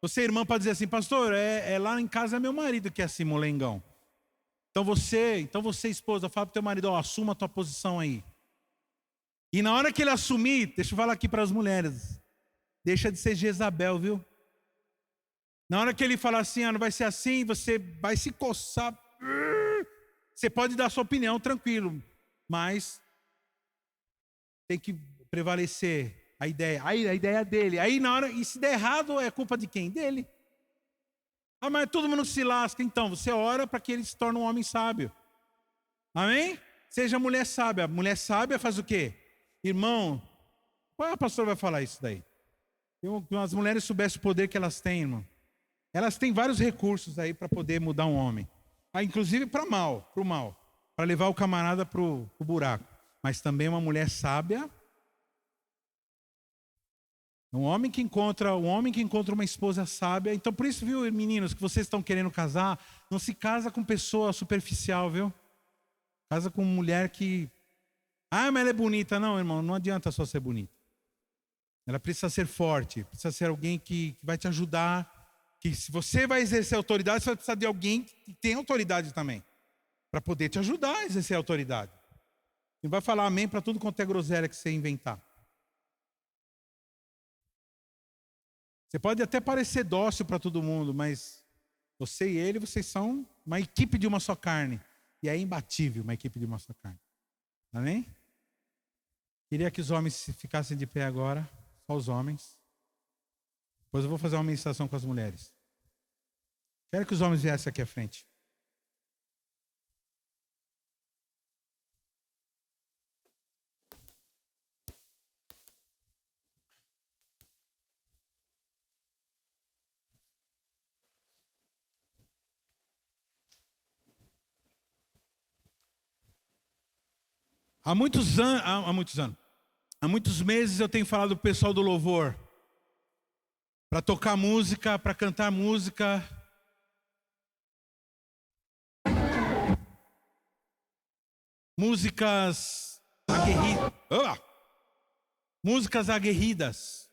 você irmã pode dizer assim, pastor, lá em casa é meu marido que é assim, molengão. Então você esposa, fala para o teu marido, assuma a tua posição aí. E na hora que ele assumir, deixa eu falar aqui para as mulheres, deixa de ser Jezabel, viu? Na hora que ele falar assim, não vai ser assim, você vai se coçar. Você pode dar sua opinião, tranquilo, mas tem que prevalecer a ideia dele. Aí na hora, e se der errado, é culpa de quem? Dele. Mas todo mundo se lasca. Então, você ora para que ele se torne um homem sábio. Amém? Seja mulher sábia. Mulher sábia faz o quê? Irmão, qual pastor vai falar isso daí? Se as mulheres soubessem o poder que elas têm, irmão. Elas têm vários recursos aí para poder mudar um homem. Inclusive para o mal. Para levar o camarada para o buraco. Mas também uma mulher sábia. Um homem que encontra uma esposa sábia. Então por isso, viu, meninos, que vocês estão querendo casar, não se casa com pessoa superficial, viu? Casa com mulher que... mas ela é bonita. Não, irmão, não adianta só ser bonita. Ela precisa ser forte, precisa ser alguém que vai te ajudar. Que se você vai exercer autoridade, você vai precisar de alguém que tem autoridade também. Para poder te ajudar a exercer a autoridade. Não vai falar amém para tudo quanto é groselha que você inventar. Você pode até parecer dócil para todo mundo, mas você e ele, vocês são uma equipe de uma só carne. E é imbatível uma equipe de uma só carne. Amém? Queria que os homens ficassem de pé agora, só os homens. Depois eu vou fazer uma ministração com as mulheres. Quero que os homens viessem aqui à frente. Há muitos meses eu tenho falado para o pessoal do louvor, para tocar música, para cantar música. Músicas aguerridas. Músicas aguerridas.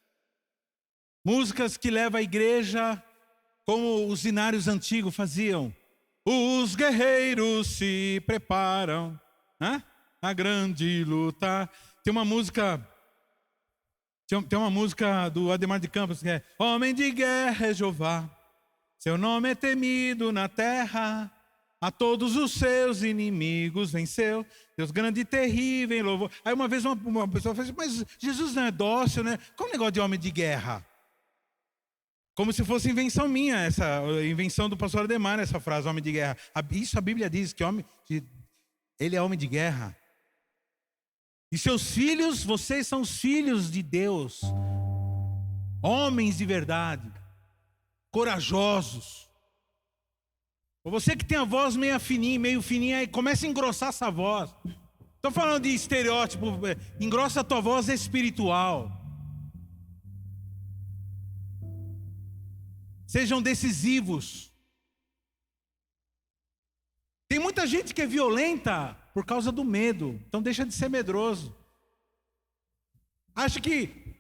Músicas que levam a igreja como os hinários antigos faziam. Os guerreiros se preparam, né? A grande luta. Tem uma música do Ademar de Campos que é: Homem de guerra é Jeová, seu nome é temido na terra, a todos os seus inimigos venceu, Deus grande e terrível, louvor. Aí uma vez uma pessoa falou assim: mas Jesus não é dócil, né? Qual o negócio de homem de guerra? Como se fosse invenção minha, essa invenção do pastor Ademar, essa frase, homem de guerra. Isso a Bíblia diz, que ele é homem de guerra. E seus filhos, vocês são os filhos de Deus. Homens de verdade. Corajosos. Ou você que tem a voz meio fininha, aí começa a engrossar essa voz. Estou falando de estereótipo, engrossa a tua voz espiritual. Sejam decisivos. Tem muita gente que é violenta por causa do medo. Então deixa de ser medroso. Acha que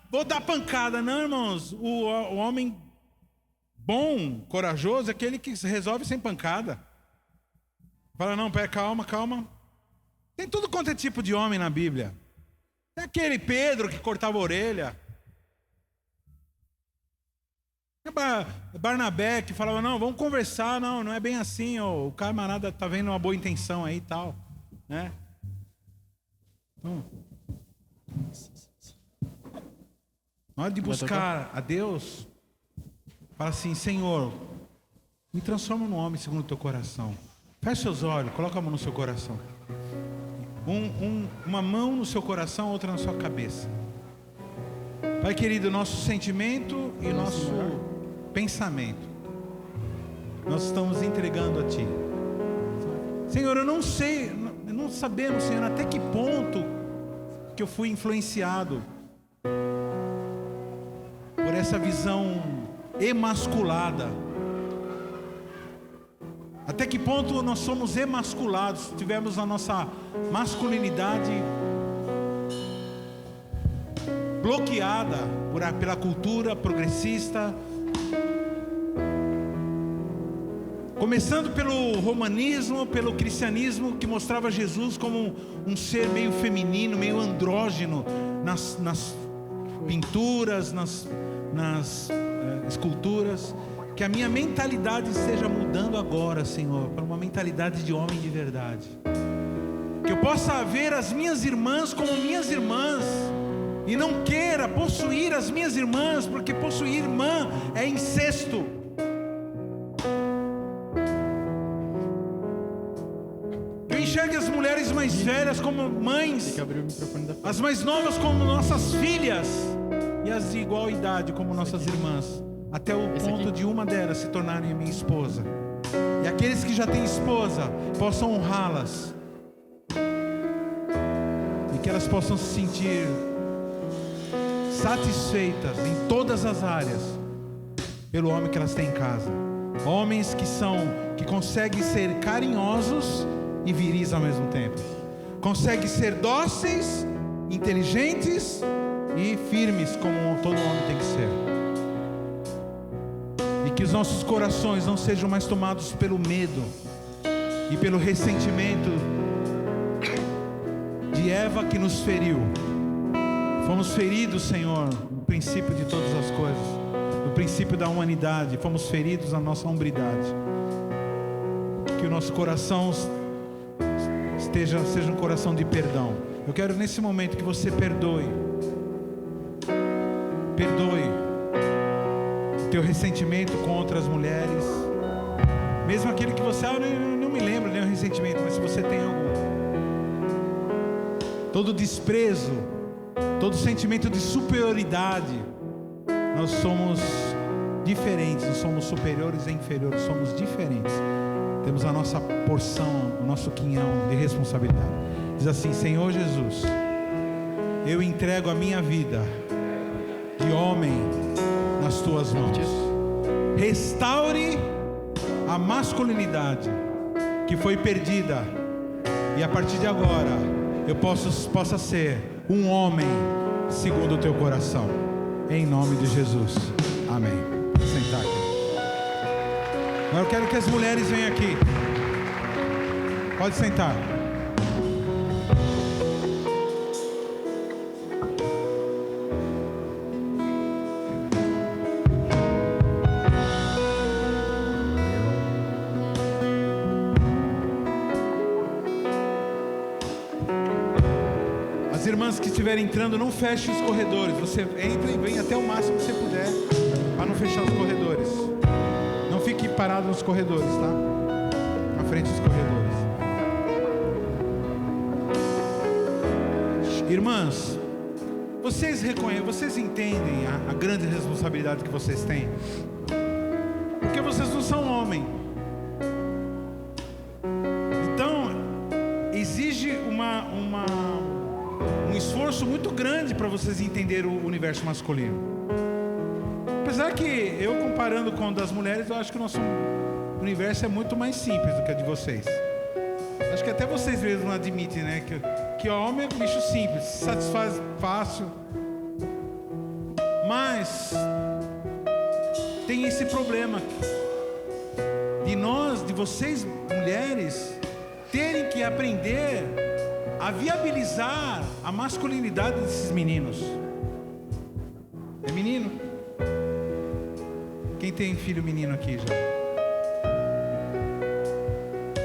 vou dar pancada. Não, irmãos. O homem bom, corajoso, é aquele que resolve sem pancada. Fala, não, pera, calma. Tem tudo quanto é tipo de homem na Bíblia. Tem aquele Pedro que cortava a orelha. Barnabé que falava, não, vamos conversar, não é bem assim, o camarada está vendo uma boa intenção aí e tal, né? Então, na hora de buscar a Deus, fala assim: Senhor, me transforma num homem segundo o teu coração. Feche seus olhos, coloca a mão no seu coração. Uma mão no seu coração, outra na sua cabeça. Pai querido, nosso sentimento e nosso pensamento, nós estamos entregando a Ti. Senhor, eu não sei, não sabemos, Senhor, até que ponto que eu fui influenciado por essa visão emasculada. Até que ponto nós somos emasculados, tivemos a nossa masculinidade bloqueada pela cultura progressista, começando pelo romanismo, pelo cristianismo, que mostrava Jesus como um ser meio feminino, meio andrógeno, nas pinturas, nas esculturas. Que a minha mentalidade esteja mudando agora, Senhor, para uma mentalidade de homem de verdade. Que eu possa ver as minhas irmãs como minhas irmãs, e não queira possuir as minhas irmãs, porque possuir irmã é incesto. Eu enxergue as mulheres mais velhas como mães, as mais novas como nossas filhas, e as de igual idade como nossas irmãs, até o ponto de uma delas se tornarem minha esposa. E aqueles que já têm esposa possam honrá-las, e que elas possam se sentir satisfeitas em todas as áreas pelo homem que elas têm em casa. Homens que conseguem ser carinhosos e viris ao mesmo tempo, conseguem ser dóceis, inteligentes e firmes, como todo homem tem que ser. E que os nossos corações não sejam mais tomados pelo medo e pelo ressentimento de Eva, que nos feriu. Fomos feridos, Senhor, no princípio de todas as coisas, no princípio da humanidade. Fomos feridos na nossa hombridade. Que o nosso coração seja um coração de perdão. Eu quero nesse momento que você perdoe o teu ressentimento contra as mulheres, mesmo aquele que você, não me lembro nem o ressentimento, mas se você tem algum, todo desprezo, todo sentimento de superioridade. Nós somos diferentes, não somos superiores e inferiores, somos diferentes. Temos a nossa porção, o nosso quinhão de responsabilidade. Diz assim: Senhor Jesus, eu entrego a minha vida de homem nas tuas mãos. Restaure a masculinidade que foi perdida, e a partir de agora eu possa ser um homem segundo o teu coração, em nome de Jesus, amém. Vou sentar aqui. Agora eu quero que as mulheres venham aqui. Pode sentar. As irmãs que estiverem entrando, não feche os corredores. Você entra e vem até o máximo que você puder, para não fechar os corredores. Não fique parado nos corredores, tá? Na frente dos corredores. Irmãs, vocês entendem a grande responsabilidade que vocês têm? Porque vocês não são homem. Então, exige um esforço muito grande para vocês entenderem o universo masculino. Apesar que eu, comparando com o das mulheres, eu acho que o nosso universo é muito mais simples do que o de vocês. Acho que até vocês mesmos não admitem, né? Que homem é um bicho simples, se satisfaz fácil. Mas tem esse problema de vocês, mulheres, terem que aprender a viabilizar a masculinidade desses meninos. É menino? Quem tem filho menino aqui já?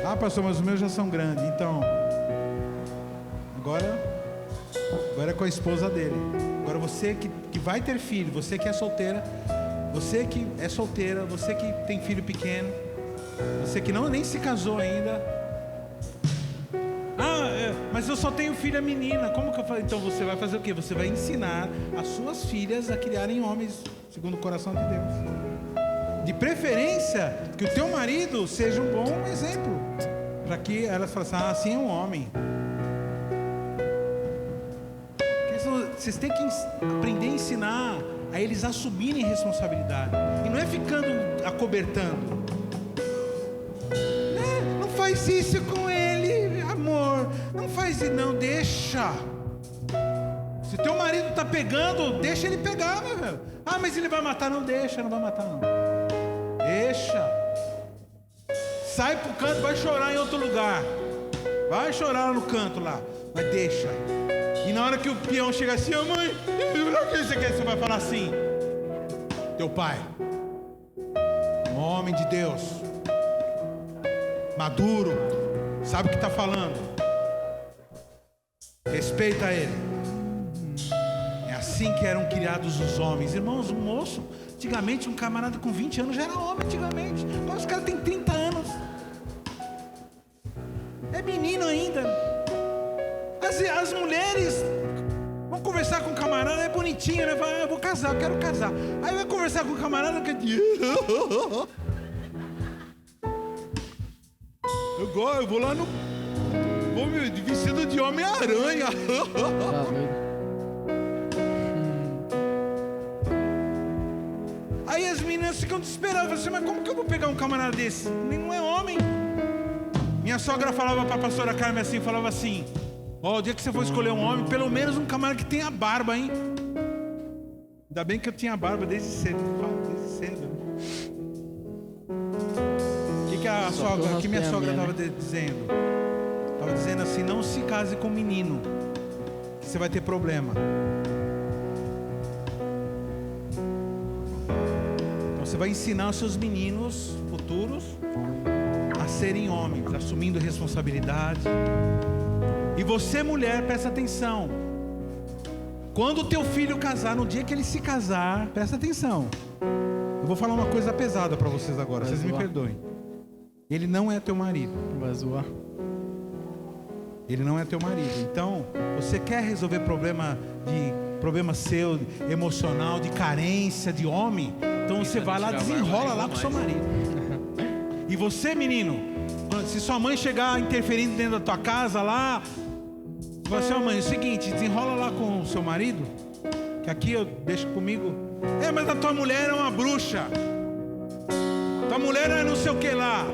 Ah, pastor, mas os meus já são grandes. Então, agora é com a esposa dele. Agora você que vai ter filho, você que é solteira, você que tem filho pequeno, você que nem se casou ainda. Mas eu só tenho filha menina. Como que eu falo? Então você vai fazer o quê? Você vai ensinar as suas filhas a criarem homens segundo o coração de Deus. De preferência que o teu marido seja um bom exemplo, para que elas falem assim: assim é um homem. Vocês têm que aprender a ensinar a eles assumirem responsabilidade. E não é ficando acobertando. Não faz isso com ele, amor. Não faz isso, não, deixa. Se teu marido tá pegando, deixa ele pegar, meu velho. Ah, mas ele vai matar, não deixa, não vai matar não. Deixa. Sai pro canto, vai chorar em outro lugar. Vai chorar lá no canto lá, mas deixa. E na hora que o peão chegar assim: ô mãe, o que você quer? Você vai falar assim: teu pai, um homem de Deus, maduro, sabe o que está falando, respeita ele. É assim que eram criados os homens. Irmãos, um moço, antigamente um camarada com 20 anos já era homem antigamente. Agora os caras têm 30 anos, é menino ainda. As mulheres vão conversar com o camarada, é bonitinha, né? Vai, eu vou casar, eu quero casar. Aí vai conversar com o camarada, quer dizer, eu vou lá no... Vou de vestido de Homem-Aranha. Aí as meninas ficam desesperadas, assim: mas como que eu vou pegar um camarada desse? Não é homem. Minha sogra falava para a pastora Carmen assim, falava assim: o dia que você for escolher um homem, pelo menos um camarada que tenha barba, hein? Ainda bem que eu tinha barba desde cedo. O que minha sogra estava dizendo? Estava dizendo assim: não se case com menino, que você vai ter problema. Então você vai ensinar os seus meninos futuros a serem homens, assumindo responsabilidade. E você, mulher, presta atenção. Quando o teu filho casar, no dia que ele se casar, presta atenção. Eu vou falar uma coisa pesada para vocês agora, vocês me perdoem. Ele não é teu marido. Vai zoar. Ele não é teu marido. Então, você quer resolver problema seu emocional, de carência, de homem? Então você vai lá, desenrola lá com seu marido. E você, menino, se sua mãe chegar interferindo dentro da tua casa lá, falei assim, ó mãe, é o seguinte, desenrola lá com o seu marido, que aqui eu deixo comigo. Mas a tua mulher é uma bruxa. Tua mulher é não sei o que lá.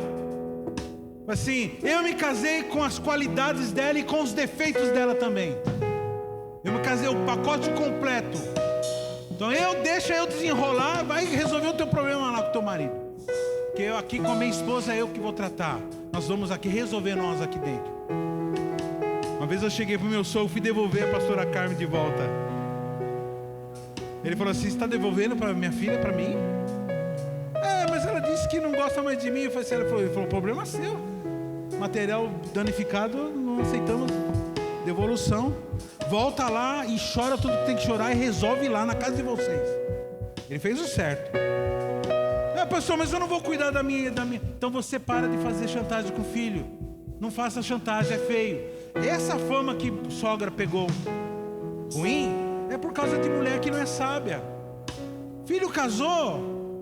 Assim, eu me casei com as qualidades dela e com os defeitos dela também. Eu me casei o pacote completo. Então deixa eu desenrolar, vai resolver o teu problema lá com o teu marido. Porque eu aqui com a minha esposa é eu que vou tratar. Nós vamos aqui resolver nós aqui dentro. Uma vez eu cheguei pro meu sogro, fui devolver a pastora Carmen de volta. Ele falou assim, você está devolvendo para minha filha, para mim? Mas ela disse que não gosta mais de mim. Eu falei assim, ele falou, problema seu. Material danificado, não aceitamos devolução. Volta lá e chora tudo que tem que chorar e resolve lá na casa de vocês. Ele fez o certo. Pastor, mas eu não vou cuidar da minha. Então você para de fazer chantagem com o filho. Não faça chantagem, é feio. Essa fama que sogra pegou ruim é por causa de mulher que não é sábia. Filho casou,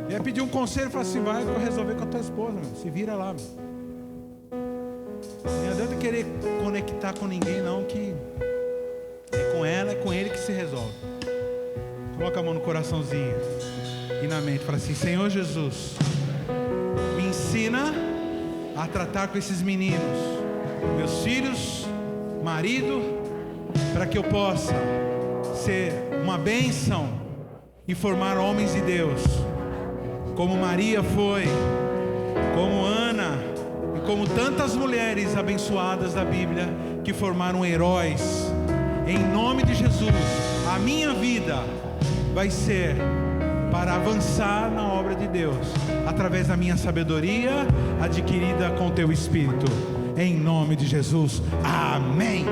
ia pedir um conselho, falou assim, vai resolver com a tua esposa, meu. Se vira lá, meu. Não adianta querer conectar com ninguém não, que é com ela, é com ele que se resolve. Coloca a mão no coraçãozinho e na mente, fala assim, Senhor Jesus, me ensina a tratar com esses meninos, meus filhos, marido, para que eu possa ser uma bênção e formar homens de Deus, como Maria foi, como Ana e como tantas mulheres abençoadas da Bíblia que formaram heróis. Em nome de Jesus, a minha vida vai ser para avançar na obra de Deus, através da minha sabedoria adquirida com teu Espírito. Em nome de Jesus, amém.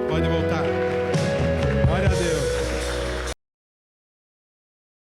Pode voltar. Glória a Deus.